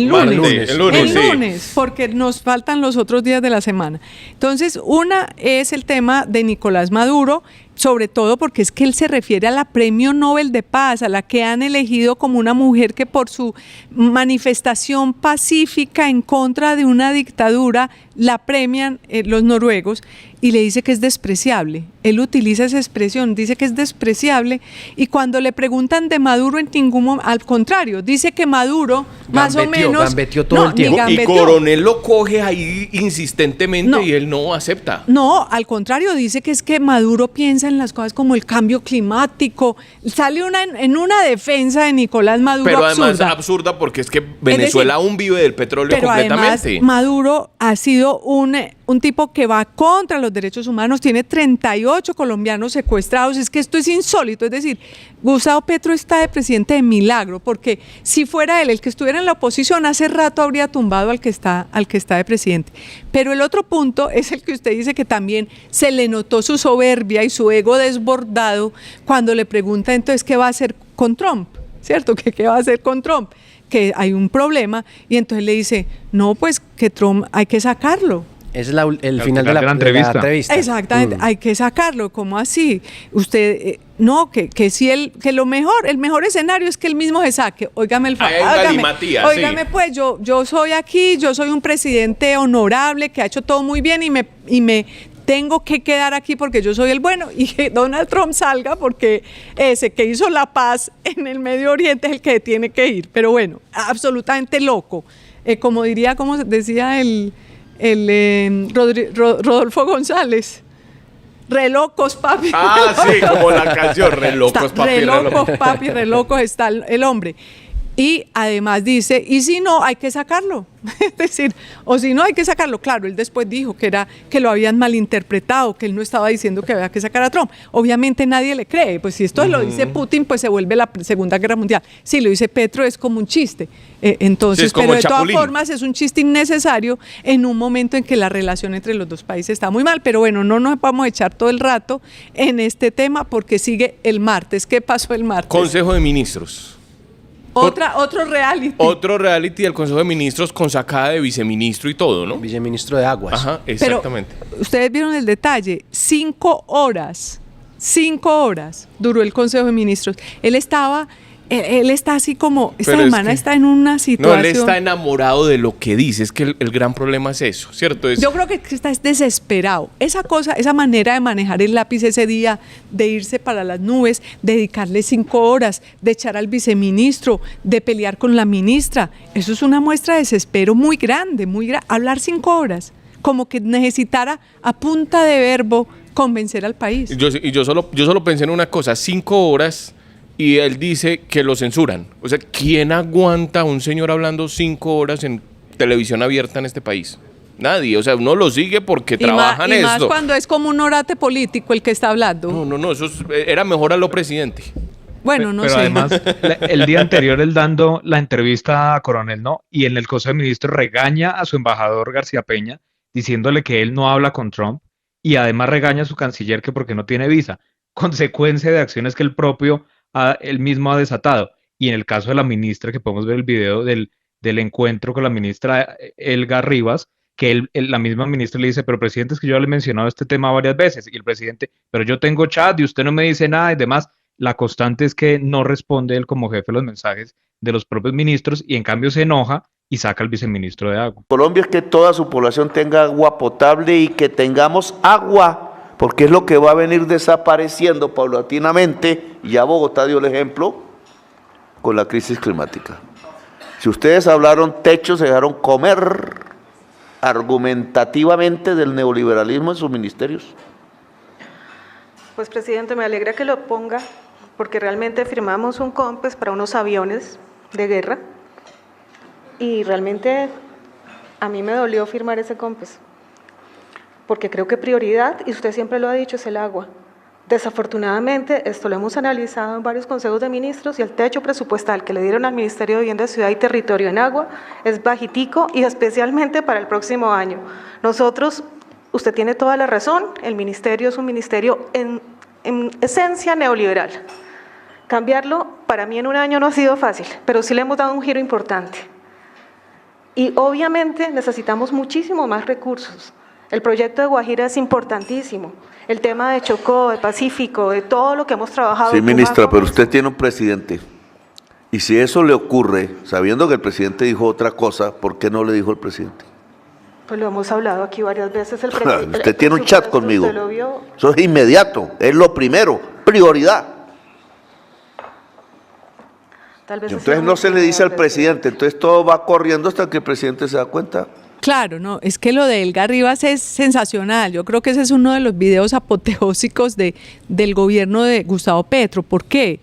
lunes, porque nos faltan los otros días de la semana. Entonces, una es el tema de Nicolás Maduro, sobre todo porque es que él se refiere a la Premio Nobel de Paz, a la que han elegido como una mujer que por su manifestación pacífica en contra de una dictadura la premian los noruegos, y le dice que es despreciable. Él utiliza esa expresión, dice que es despreciable, y cuando le preguntan de Maduro en ningún momento, al contrario, dice que Maduro más o menos... Gambeteó todo el tiempo. Y Coronel lo coge ahí insistentemente y él no acepta. No, al contrario, dice que es que Maduro piensa en las cosas como el cambio climático. Sale en una defensa de Nicolás Maduro pero absurda. Además absurda porque es que Venezuela aún vive del petróleo pero completamente. Además, Maduro ha sido un tipo que va contra los derechos humanos, tiene 38 colombianos secuestrados. Es que esto es insólito. Es decir, Gustavo Petro está de presidente de milagro, porque si fuera él el que estuviera en la oposición, hace rato habría tumbado al que está de presidente. Pero el otro punto es el que usted dice, que también se le notó su soberbia y su ego desbordado cuando le pregunta entonces qué va a hacer con Trump, ¿cierto? ¿Qué va a hacer con Trump? Que hay un problema, y entonces le dice, no, pues que Trump hay que sacarlo. Es el final de la entrevista. Exactamente, hay que sacarlo. ¿Cómo así? Usted, no, que si el mejor escenario es que él mismo se saque. Óigame el favor. Óigame, pues yo soy aquí, yo soy un presidente honorable que ha hecho todo muy bien y me tengo que quedar aquí porque yo soy el bueno, y que Donald Trump salga porque ese que hizo la paz en el Medio Oriente es el que tiene que ir. Pero bueno, absolutamente loco. Como decía Rodolfo González, re locos, papi. Sí, como la canción, re locos, papi, re locos, papi, re locos está el hombre. Y además dice, y si no, hay que sacarlo. Es decir, o si no, hay que sacarlo. Claro, él después dijo que lo habían malinterpretado, que él no estaba diciendo que había que sacar a Trump. Obviamente nadie le cree. Pues si esto lo dice Putin, pues se vuelve la Segunda Guerra Mundial. Si lo dice Petro, es como un chiste. Entonces, sí, pero de todas formas es un chiste innecesario en un momento en que la relación entre los dos países está muy mal. Pero bueno, no nos vamos a echar todo el rato en este tema porque sigue el martes. ¿Qué pasó el martes? Consejo de Ministros. Otro reality. Otro reality del Consejo de Ministros con sacada de viceministro y todo, ¿no? Viceministro de Aguas. Ajá, exactamente. Pero ustedes vieron el detalle, 5 horas duró el Consejo de Ministros. Él está así como, esta semana está en una situación. No, él está enamorado de lo que dice, es que el gran problema es eso, ¿cierto? Yo creo que está desesperado. Esa manera de manejar el lápiz ese día, de irse para las nubes, dedicarle 5 horas, de echar al viceministro, de pelear con la ministra, eso es una muestra de desespero muy grande, hablar 5 horas, como que necesitara a punta de verbo convencer al país. Yo solo pensé en una cosa, 5 horas... Y él dice que lo censuran. O sea, ¿quién aguanta a un señor hablando 5 horas en televisión abierta en este país? Nadie. O sea, uno lo sigue porque trabajan esto. Y más cuando es como un orate político el que está hablando. No, eso era mejor a lo presidente. Bueno, no pero sé. Además, el día anterior él dando la entrevista a Coronel, ¿no? Y en el Consejo de Ministros regaña a su embajador García Peña, diciéndole que él no habla con Trump, y además regaña a su canciller que porque no tiene visa. Consecuencia de acciones que él mismo ha desatado. Y en el caso de la ministra, que podemos ver el video del encuentro con la ministra Elga Rivas, que la misma ministra le dice, pero presidente, es que yo le he mencionado este tema varias veces, y el presidente, pero yo tengo chat y usted no me dice nada y demás. La constante es que no responde él como jefe a los mensajes de los propios ministros, y en cambio se enoja y saca al viceministro de agua. Colombia es que toda su población tenga agua potable y que tengamos agua, porque es lo que va a venir desapareciendo paulatinamente, y ya Bogotá dio el ejemplo con la crisis climática. Si ustedes hablaron techo, se dejaron comer argumentativamente del neoliberalismo en sus ministerios. Pues, presidente, me alegra que lo ponga, porque realmente firmamos un COMPES para unos aviones de guerra, y realmente a mí me dolió firmar ese COMPES, porque creo que prioridad, y usted siempre lo ha dicho, es el agua. Desafortunadamente, esto lo hemos analizado en varios consejos de ministros, y el techo presupuestal que le dieron al Ministerio de Vivienda, Ciudad y Territorio en agua es bajitico, y especialmente para el próximo año. Nosotros, usted tiene toda la razón, el ministerio es un ministerio en esencia neoliberal. Cambiarlo para mí en un año no ha sido fácil, pero sí le hemos dado un giro importante. Y obviamente necesitamos muchísimo más recursos. El proyecto de Guajira es importantísimo. El tema de Chocó, de Pacífico, de todo lo que hemos trabajado. Sí, ministra, pero usted tiene un presidente. Y si eso le ocurre, sabiendo que el presidente dijo otra cosa, ¿por qué no le dijo el presidente? Pues lo hemos hablado aquí varias veces. Usted tiene un chat conmigo. ¿Usted lo vio? Eso es inmediato, es lo primero, prioridad. Tal vez entonces no se le dice al presidente, entonces todo va corriendo hasta que el presidente se da cuenta. Claro, no, es que lo de Elga Rivas es sensacional. Yo creo que ese es uno de los videos apoteósicos del gobierno de Gustavo Petro. ¿Por qué?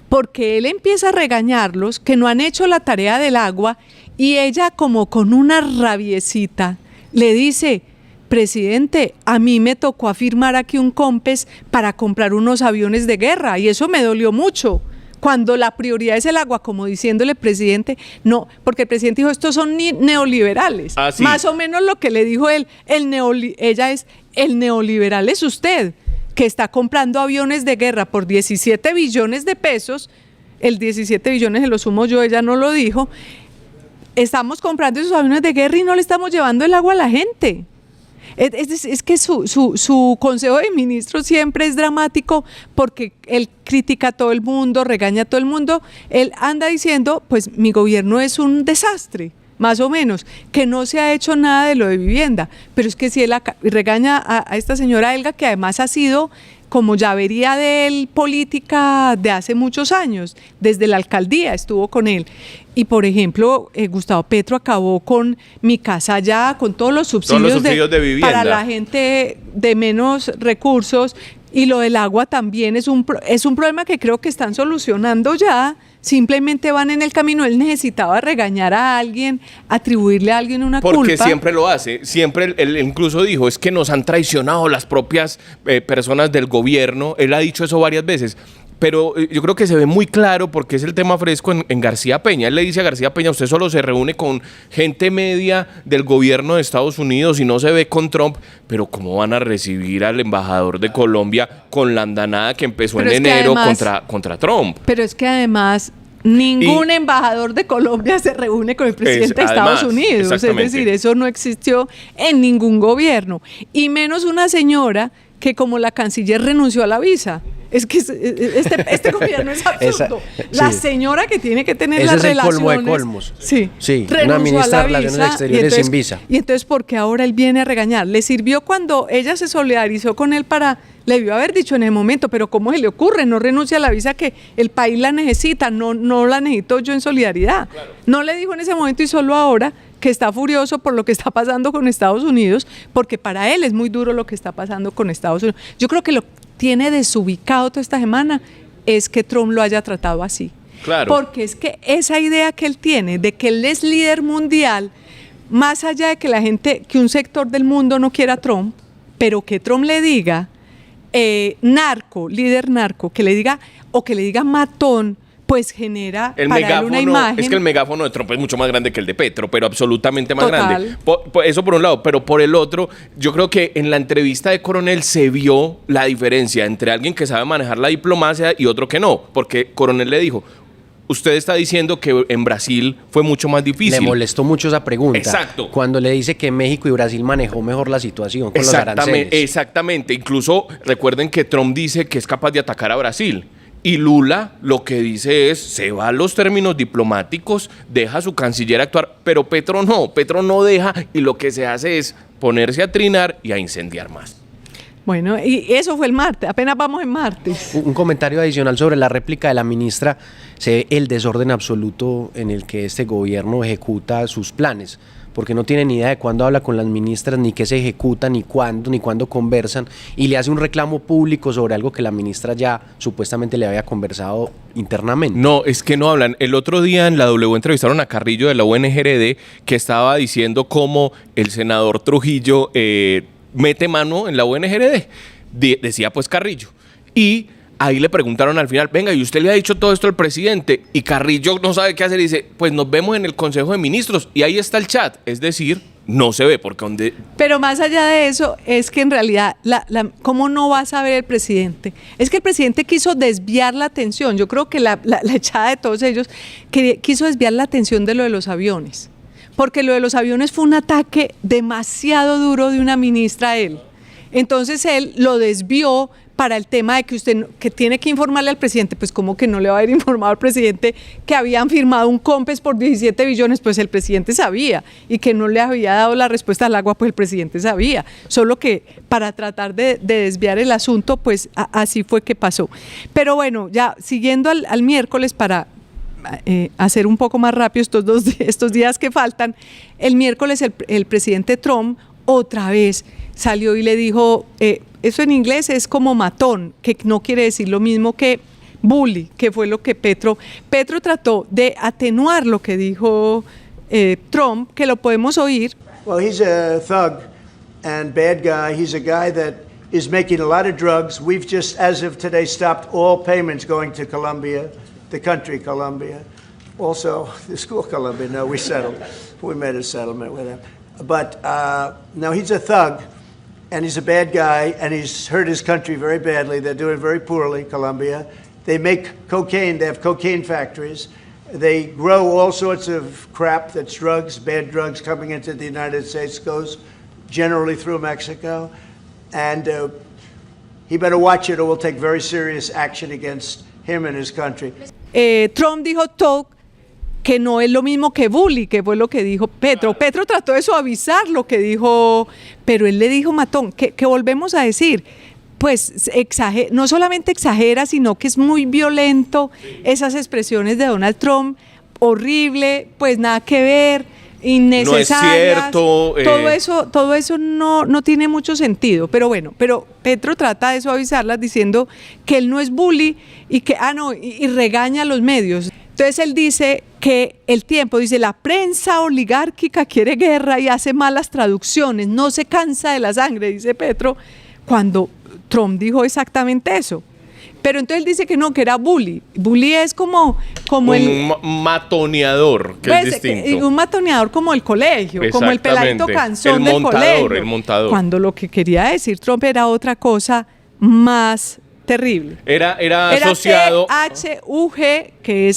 Porque él empieza a regañarlos que no han hecho la tarea del agua, y ella, como con una rabiecita, le dice: presidente, a mí me tocó firmar aquí un COMPES para comprar unos aviones de guerra, y eso me dolió mucho. Cuando la prioridad es el agua, como diciéndole, presidente, no, porque el presidente dijo, estos son neoliberales. Ah, sí. Más o menos lo que le dijo él, ella es, el neoliberal es usted, que está comprando aviones de guerra por 17 billones de pesos, el 17 billones se lo sumo yo, ella no lo dijo, estamos comprando esos aviones de guerra y no le estamos llevando el agua a la gente. Es que su consejo de ministros siempre es dramático, porque él critica a todo el mundo, regaña a todo el mundo. Él anda diciendo, pues mi gobierno es un desastre, más o menos, que no se ha hecho nada de lo de vivienda. Pero es que si él regaña a esta señora Elga, que además ha sido como llavería de él política de hace muchos años, desde la alcaldía estuvo con él. Y por ejemplo, Gustavo Petro acabó con Mi Casa Ya, con todos los subsidios, de vivienda para la gente de menos recursos, Y lo del agua también es un problema que creo que están solucionando ya. Simplemente van en el camino. Él necesitaba regañar a alguien, atribuirle a alguien una culpa. Porque siempre lo hace. Siempre él incluso dijo, es que nos han traicionado las propias personas del gobierno. Él ha dicho eso varias veces. Pero yo creo que se ve muy claro porque es el tema fresco en García Peña. Él le dice a García Peña, usted solo se reúne con gente media del gobierno de Estados Unidos y no se ve con Trump, pero ¿cómo van a recibir al embajador de Colombia con la andanada que empezó en enero contra Trump? Pero es que además ningún embajador de Colombia se reúne con el presidente de Estados Unidos. Es decir, eso no existió en ningún gobierno. Y menos una señora que como la canciller renunció a la visa. Es que este gobierno es absurdo. La señora que tiene que tener las relaciones... Ese es el colmo de colmos. Sí, una ministra de Relaciones Exteriores sin visa. Y entonces, ¿por qué ahora él viene a regañar? Le sirvió cuando ella se solidarizó con él le debió haber dicho en el momento, pero ¿cómo se le ocurre? No renuncia a la visa que el país la necesita, no la necesito yo en solidaridad. Claro. No le dijo en ese momento y solo ahora que está furioso por lo que está pasando con Estados Unidos, porque para él es muy duro lo que está pasando con Estados Unidos. Yo creo que lo tiene desubicado toda esta semana es que Trump lo haya tratado así. Claro. Porque es que esa idea que él tiene de que él es líder mundial, más allá de que un sector del mundo no quiera a Trump, pero que Trump le diga líder narco, que le diga matón, pues genera para él una imagen. Es que el megáfono de Trump es mucho más grande que el de Petro, pero absolutamente más grande. Eso por un lado, pero por el otro, yo creo que en la entrevista de Coronel se vio la diferencia entre alguien que sabe manejar la diplomacia y otro que no, porque Coronel le dijo, usted está diciendo que en Brasil fue mucho más difícil. Le molestó mucho esa pregunta. Exacto. Cuando le dice que México y Brasil manejó mejor la situación con los aranceles. Exactamente. Incluso recuerden que Trump dice que es capaz de atacar a Brasil. Y Lula lo que dice es, se va a los términos diplomáticos, deja a su canciller actuar, pero Petro no deja y lo que se hace es ponerse a trinar y a incendiar más. Bueno, y eso fue el martes, apenas vamos en martes. Un comentario adicional sobre la réplica de la ministra, se ve el desorden absoluto en el que este gobierno ejecuta sus planes, porque no tiene ni idea de cuándo habla con las ministras, ni qué se ejecuta, ni cuándo conversan, y le hace un reclamo público sobre algo que la ministra ya supuestamente le había conversado internamente. No, es que no hablan. El otro día en la W entrevistaron a Carrillo de la UNGRD, que estaba diciendo cómo el senador Trujillo mete mano en la UNGRD, decía pues Carrillo, y ahí le preguntaron al final, venga, ¿y usted le ha dicho todo esto al presidente? Y Carrillo no sabe qué hacer y dice, pues nos vemos en el Consejo de Ministros, y ahí está el chat, es decir, no se ve, porque donde... Pero más allá de eso, es que en realidad, ¿cómo no va a saber el presidente? Es que el presidente quiso desviar la atención, yo creo que la echada de todos ellos, quiso desviar la atención de lo de los aviones, porque lo de los aviones fue un ataque demasiado duro de una ministra a él. Entonces él lo desvió para el tema de que usted que tiene que informarle al presidente, pues ¿cómo que no le va a haber informado al presidente que habían firmado un COMPES por 17 billones? Pues el presidente sabía, y que no le había dado la respuesta al agua, pues el presidente sabía, solo que para tratar de desviar el asunto, pues así fue que pasó. Pero bueno, ya siguiendo al miércoles para hacer un poco más rápido estos días que faltan, el miércoles el presidente Trump otra vez salió y le dijo, eso en inglés es como matón, que no quiere decir lo mismo que bully, que fue lo que Petro trató de atenuar lo que dijo Trump, que lo podemos oír. Well, he's a thug and bad guy. He's a guy that is making a lot of drugs. We've just, as of today, stopped all payments going to Colombia, the country Colombia. Also, the school Colombia. No, we settled. We made a settlement with him. But no, he's a thug, and he's a bad guy, and he's hurt his country very badly. They're doing very poorly, Colombia. They make cocaine. They have cocaine factories. They grow all sorts of crap that's drugs, bad drugs coming into the United States, goes generally through Mexico. And he better watch it or we'll take very serious action against him and his country. Trump dijo thug, que no es lo mismo que bully, que fue lo que dijo Petro. Petro trató de suavizar lo que dijo, pero él le dijo matón, que volvemos a decir, pues no solamente exagera, sino que es muy violento esas expresiones de Donald Trump, horrible, pues nada que ver. innecesarias. No es cierto. Todo eso no tiene mucho sentido. Pero bueno, Petro trata de suavizarlas diciendo que él no es bully y que, y regaña a los medios. Entonces él dice que El Tiempo dice: la prensa oligárquica quiere guerra y hace malas traducciones, no se cansa de la sangre, dice Petro, cuando Trump dijo exactamente eso. Pero entonces él dice que no, que era bully. Bully es como un matoneador, que es distinto. Un matoneador como el colegio, como el peladito cansón del colegio. El montador. Cuando lo que quería decir Trump era otra cosa más terrible. Era asociado... T-H-U-G, que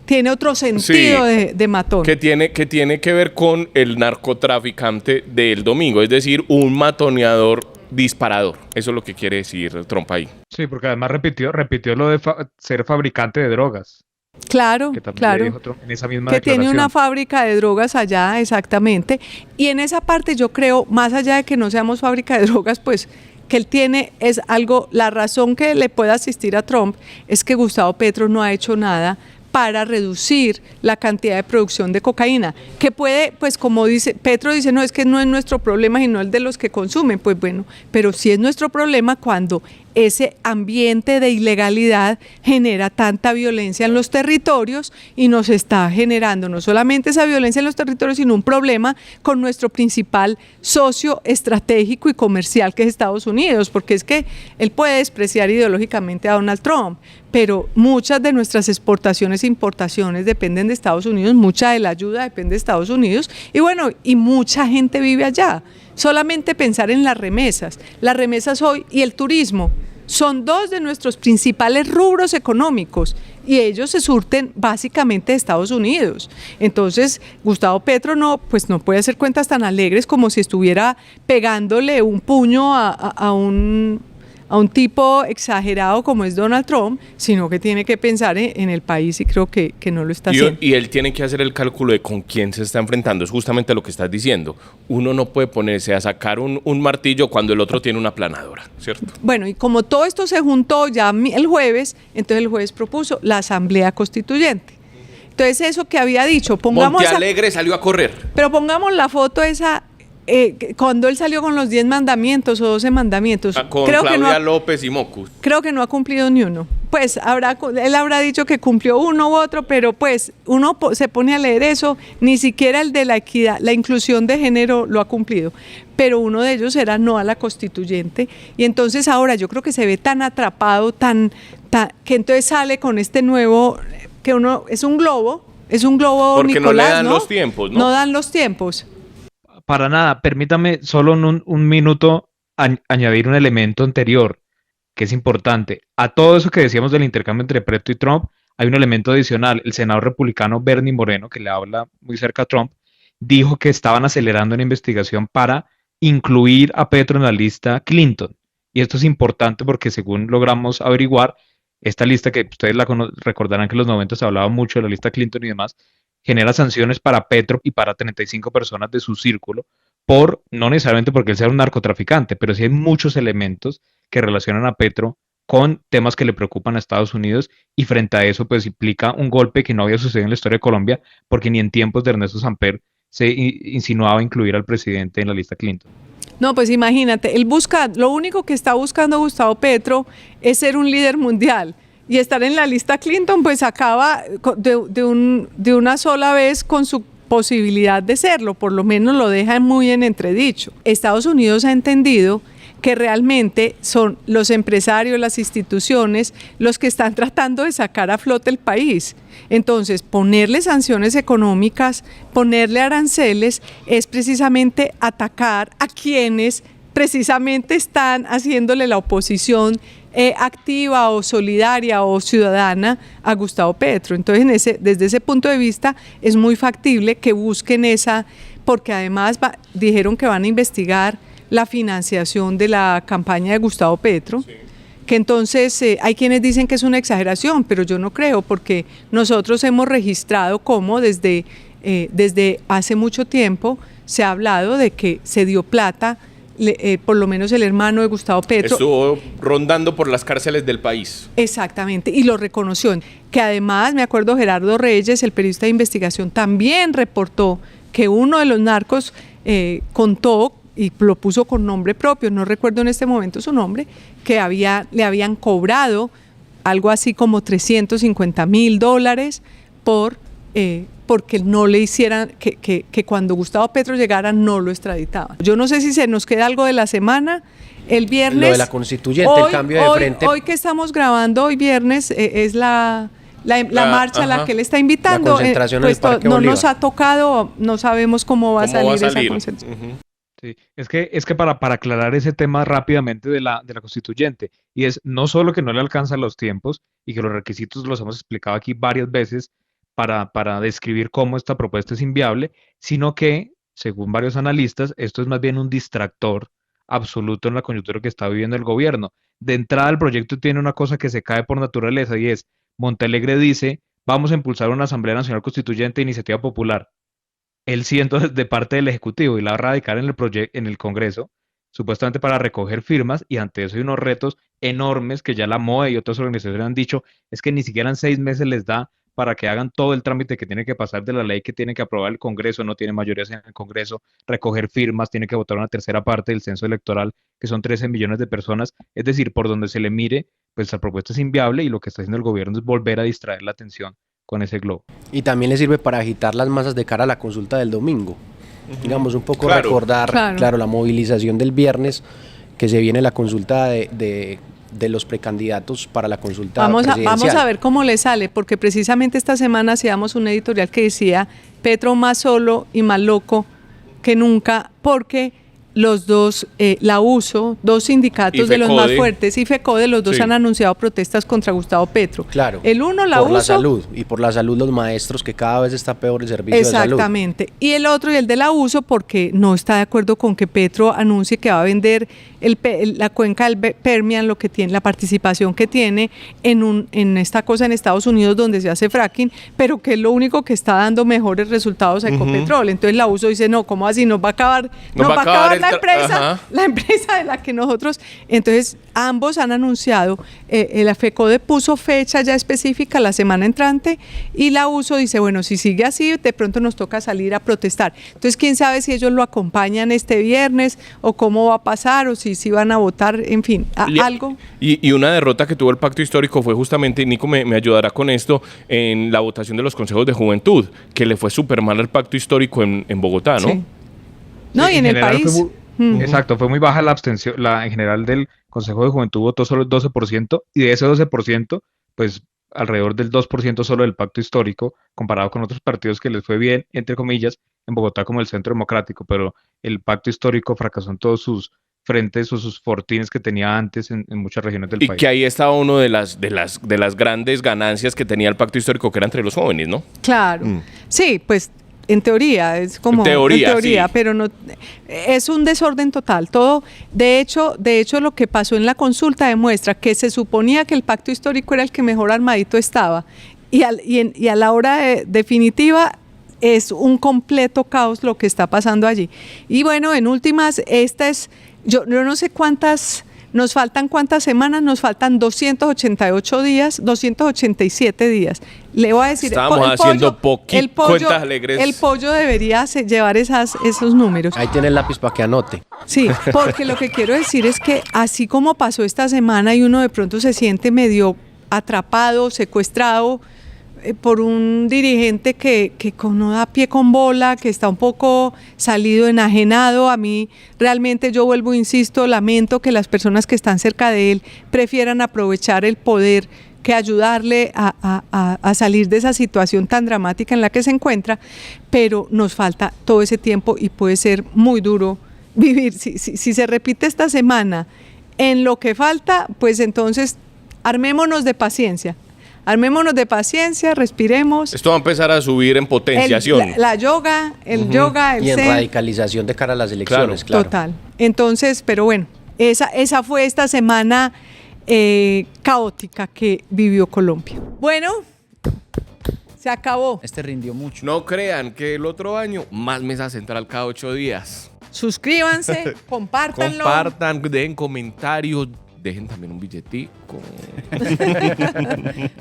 tiene otro sentido de matón. Que tiene que ver con el narcotraficante del domingo, es decir, un matoneador disparador. Eso es lo que quiere decir Trump ahí. Sí, porque además repitió lo de ser fabricante de drogas. Claro, claro. En esa misma que declaración. Tiene una fábrica de drogas allá, exactamente. Y en esa parte yo creo, más allá de que no seamos fábrica de drogas, pues que él tiene es algo, la razón que le puede asistir a Trump es que Gustavo Petro no ha hecho nada para reducir la cantidad de producción de cocaína, que puede, pues como dice, Petro dice, no, es que no es nuestro problema, sino el de los que consumen, pues bueno, pero sí es nuestro problema cuando ese ambiente de ilegalidad genera tanta violencia en los territorios y nos está generando no solamente esa violencia en los territorios, sino un problema con nuestro principal socio estratégico y comercial, que es Estados Unidos, porque es que él puede despreciar ideológicamente a Donald Trump, pero muchas de nuestras exportaciones e importaciones dependen de Estados Unidos, mucha de la ayuda depende de Estados Unidos, y bueno, y mucha gente vive allá. Solamente pensar en las remesas hoy y el turismo son dos de nuestros principales rubros económicos y ellos se surten básicamente de Estados Unidos. Entonces, Gustavo Petro no puede hacer cuentas tan alegres como si estuviera pegándole un puño a un tipo exagerado como es Donald Trump, sino que tiene que pensar en el país y creo que no lo está haciendo. Y él tiene que hacer el cálculo de con quién se está enfrentando, es justamente lo que estás diciendo. Uno no puede ponerse a sacar un martillo cuando el otro tiene una aplanadora, ¿cierto? Bueno, y como todo esto se juntó ya el jueves, entonces el jueves propuso la Asamblea Constituyente. Entonces eso que había dicho, Montealegre salió a correr. Pero pongamos la foto esa... cuando él salió con los 10 mandamientos o 12 mandamientos, con Claudia López y Mocus. Creo que no ha cumplido ni uno. Pues él habrá dicho que cumplió uno u otro, pero pues uno se pone a leer eso, ni siquiera el de la equidad, la inclusión de género lo ha cumplido, pero uno de ellos era no a la constituyente, y entonces ahora yo creo que se ve tan atrapado, que entonces sale con este nuevo, que uno es un globo porque Nicolás, no le dan los tiempos, ¿no? No dan los tiempos. Para nada, permítame solo en un minuto añadir un elemento anterior que es importante. A todo eso que decíamos del intercambio entre Petro y Trump, hay un elemento adicional. El senador republicano Bernie Moreno, que le habla muy cerca a Trump, dijo que estaban acelerando una investigación para incluir a Petro en la lista Clinton. Y esto es importante porque según logramos averiguar, esta lista que ustedes recordarán que en los 90 se hablaba mucho de la lista Clinton y demás, genera sanciones para Petro y para 35 personas de su círculo, no necesariamente porque él sea un narcotraficante, pero sí hay muchos elementos que relacionan a Petro con temas que le preocupan a Estados Unidos, y frente a eso pues implica un golpe que no había sucedido en la historia de Colombia, porque ni en tiempos de Ernesto Samper se insinuaba incluir al presidente en la lista Clinton. No, pues imagínate, lo único que está buscando Gustavo Petro es ser un líder mundial. Y estar en la lista Clinton pues acaba de una sola vez con su posibilidad de serlo, por lo menos lo deja muy en entredicho. Estados Unidos ha entendido que realmente son los empresarios, las instituciones, los que están tratando de sacar a flote el país. Entonces, ponerle sanciones económicas, ponerle aranceles, es precisamente atacar a quienes precisamente están haciéndole la oposición activa o solidaria o ciudadana a Gustavo Petro. Entonces, desde ese punto de vista, es muy factible que busquen porque además dijeron que van a investigar la financiación de la campaña de Gustavo Petro, sí. Que entonces hay quienes dicen que es una exageración, pero yo no creo, porque nosotros hemos registrado cómo desde hace mucho tiempo se ha hablado de que se dio plata, por lo menos el hermano de Gustavo Petro estuvo rondando por las cárceles del país. Exactamente, y lo reconoció. Que además, me acuerdo, Gerardo Reyes, el periodista de investigación, también reportó que uno de los narcos contó, y lo puso con nombre propio, no recuerdo en este momento su nombre, que le habían cobrado algo así como $350,000 porque no le hicieran, que cuando Gustavo Petro llegara no lo extraditaban. Yo no sé si se nos queda algo de la semana. El viernes... Lo de la constituyente, el cambio de frente. Hoy que estamos grabando, hoy viernes, es la marcha a la que él está invitando. La concentración en el Parque no Bolívar. nos ha tocado, no sabemos cómo va a salir esa concentración. Sí, es que para aclarar ese tema rápidamente de la constituyente, y es no solo que no le alcanzan los tiempos y que los requisitos los hemos explicado aquí varias veces para describir cómo esta propuesta es inviable, sino que, según varios analistas, esto es más bien un distractor absoluto en la coyuntura que está viviendo el gobierno. De entrada, el proyecto tiene una cosa que se cae por naturaleza y es, Montalegre dice, vamos a impulsar una Asamblea Nacional Constituyente de Iniciativa Popular. Él sí, entonces, de parte del Ejecutivo, y la va a radicar en el Congreso, supuestamente para recoger firmas, y ante eso hay unos retos enormes que ya la MOE y otras organizaciones han dicho, es que ni siquiera en 6 meses les da para que hagan todo el trámite que tiene que pasar de la ley que tiene que aprobar el Congreso, no tiene mayorías en el Congreso, recoger firmas, tiene que votar una tercera parte del censo electoral, que son 13 millones de personas, es decir, por donde se le mire, pues la propuesta es inviable y lo que está haciendo el gobierno es volver a distraer la atención con ese globo. Y también le sirve para agitar las masas de cara a la consulta del domingo. Digamos, un poco recordar, claro, la movilización del viernes, que se viene la consulta de los precandidatos para la consulta presidencial. Vamos a ver cómo le sale, porque precisamente esta semana hacíamos un editorial que decía Petro más solo y más loco que nunca, porque los dos, la USO, dos sindicatos de los más fuertes, y FECODE, los dos han anunciado protestas contra Gustavo Petro. Claro. El uno, la por USO. La salud, y por la salud los maestros, que cada vez está peor el servicio de salud. Exactamente. Y el otro, y el de la USO, porque no está de acuerdo con que Petro anuncie que va a vender la cuenca del Permian, lo que tiene, la participación que tiene en esta cosa en Estados Unidos donde se hace fracking, pero que es lo único que está dando mejores resultados a Ecopetrol. Entonces la USO dice, no, ¿cómo así? Nos va a acabar la empresa de la que nosotros... Entonces ambos han anunciado, la FECODE puso fecha ya específica la semana entrante, y la USO dice, bueno, si sigue así, de pronto nos toca salir a protestar. Entonces quién sabe si ellos lo acompañan este viernes, o cómo va a pasar, o si van a votar, en fin, algo. Y una derrota que tuvo el Pacto Histórico fue justamente, Nico me ayudará con esto, en la votación de los consejos de juventud, que le fue súper mal al Pacto Histórico en Bogotá, ¿no? Sí. No, y en el país. Exacto, fue muy baja la abstención, en general del Consejo de Juventud votó solo el 12%, y de ese 12%, pues alrededor del 2% solo del Pacto Histórico, comparado con otros partidos que les fue bien, entre comillas, en Bogotá como el Centro Democrático, pero el Pacto Histórico fracasó en todos sus frentes o sus fortines que tenía antes en muchas regiones del país. Y que ahí estaba uno de las grandes ganancias que tenía el Pacto Histórico, que era entre los jóvenes, ¿no? Claro. Sí, pues en teoría, es como en teoría, sí. Pero no, es un desorden total. Todo, de hecho, lo que pasó en la consulta demuestra que se suponía que el Pacto Histórico era el que mejor armadito estaba, y a la hora definitiva es un completo caos lo que está pasando allí. Y bueno, en últimas, yo no sé cuántas. Nos faltan cuántas semanas, nos faltan 288 días, 287 días. Le voy a decir, estábamos haciendo cuentas alegres. El pollo debería llevar esos números. Ahí tiene el lápiz para que anote. Sí, porque lo que quiero decir es que así como pasó esta semana y uno de pronto se siente medio atrapado, secuestrado por un dirigente que no da pie con bola, que está un poco salido, enajenado. A mí realmente, yo vuelvo, insisto, lamento que las personas que están cerca de él prefieran aprovechar el poder que ayudarle a salir de esa situación tan dramática en la que se encuentra, pero nos falta todo ese tiempo y puede ser muy duro vivir. Si se repite esta semana en lo que falta, pues entonces armémonos de paciencia. Respiremos. Esto va a empezar a subir en potenciación. La yoga, yoga, el y en zen. Radicalización de cara a las elecciones, claro. Total. Entonces, pero bueno, esa fue esta semana caótica que vivió Colombia. Bueno, se acabó. Rindió mucho. No crean que el otro año, más Mesa Central cada 8 días. Suscríbanse, compártanlo. Compartan, den comentarios, dejen también un billetico.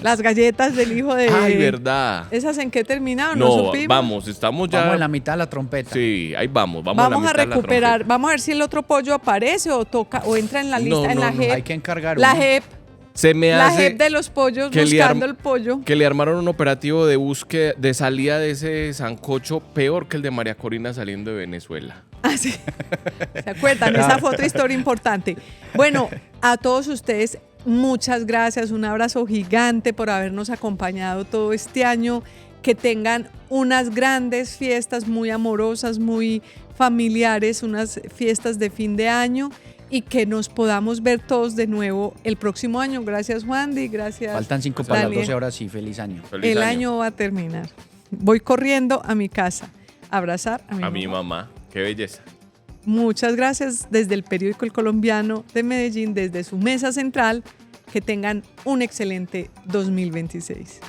Las galletas del hijo de... Ay, verdad. ¿Esas en qué terminaron? No, supimos. Vamos, estamos ya... Vamos en la mitad de la trompeta. Sí, ahí vamos Vamos a la mitad a recuperar, vamos a ver si el otro pollo aparece o toca o entra en la lista, en la JEP. Hay que encargar la uno. JEP. Se me La hace JEP de los pollos que buscando el pollo. que le armaron un operativo de búsqueda, de salida de ese sancocho peor que el de María Corina saliendo de Venezuela. Ah, sí. ¿Se acuerdan? Esa fue otra historia importante. Bueno, a todos ustedes, muchas gracias. Un abrazo gigante por habernos acompañado todo este año. Que tengan unas grandes fiestas muy amorosas, muy familiares, unas fiestas de fin de año. Y que nos podamos ver todos de nuevo el próximo año. Gracias, Wandy. Gracias. Faltan 5 para las 12 horas y feliz año. El año va a terminar. Voy corriendo a mi casa a abrazar a mi mamá. Qué belleza. Muchas gracias desde el periódico El Colombiano de Medellín, desde su mesa central. Que tengan un excelente 2026.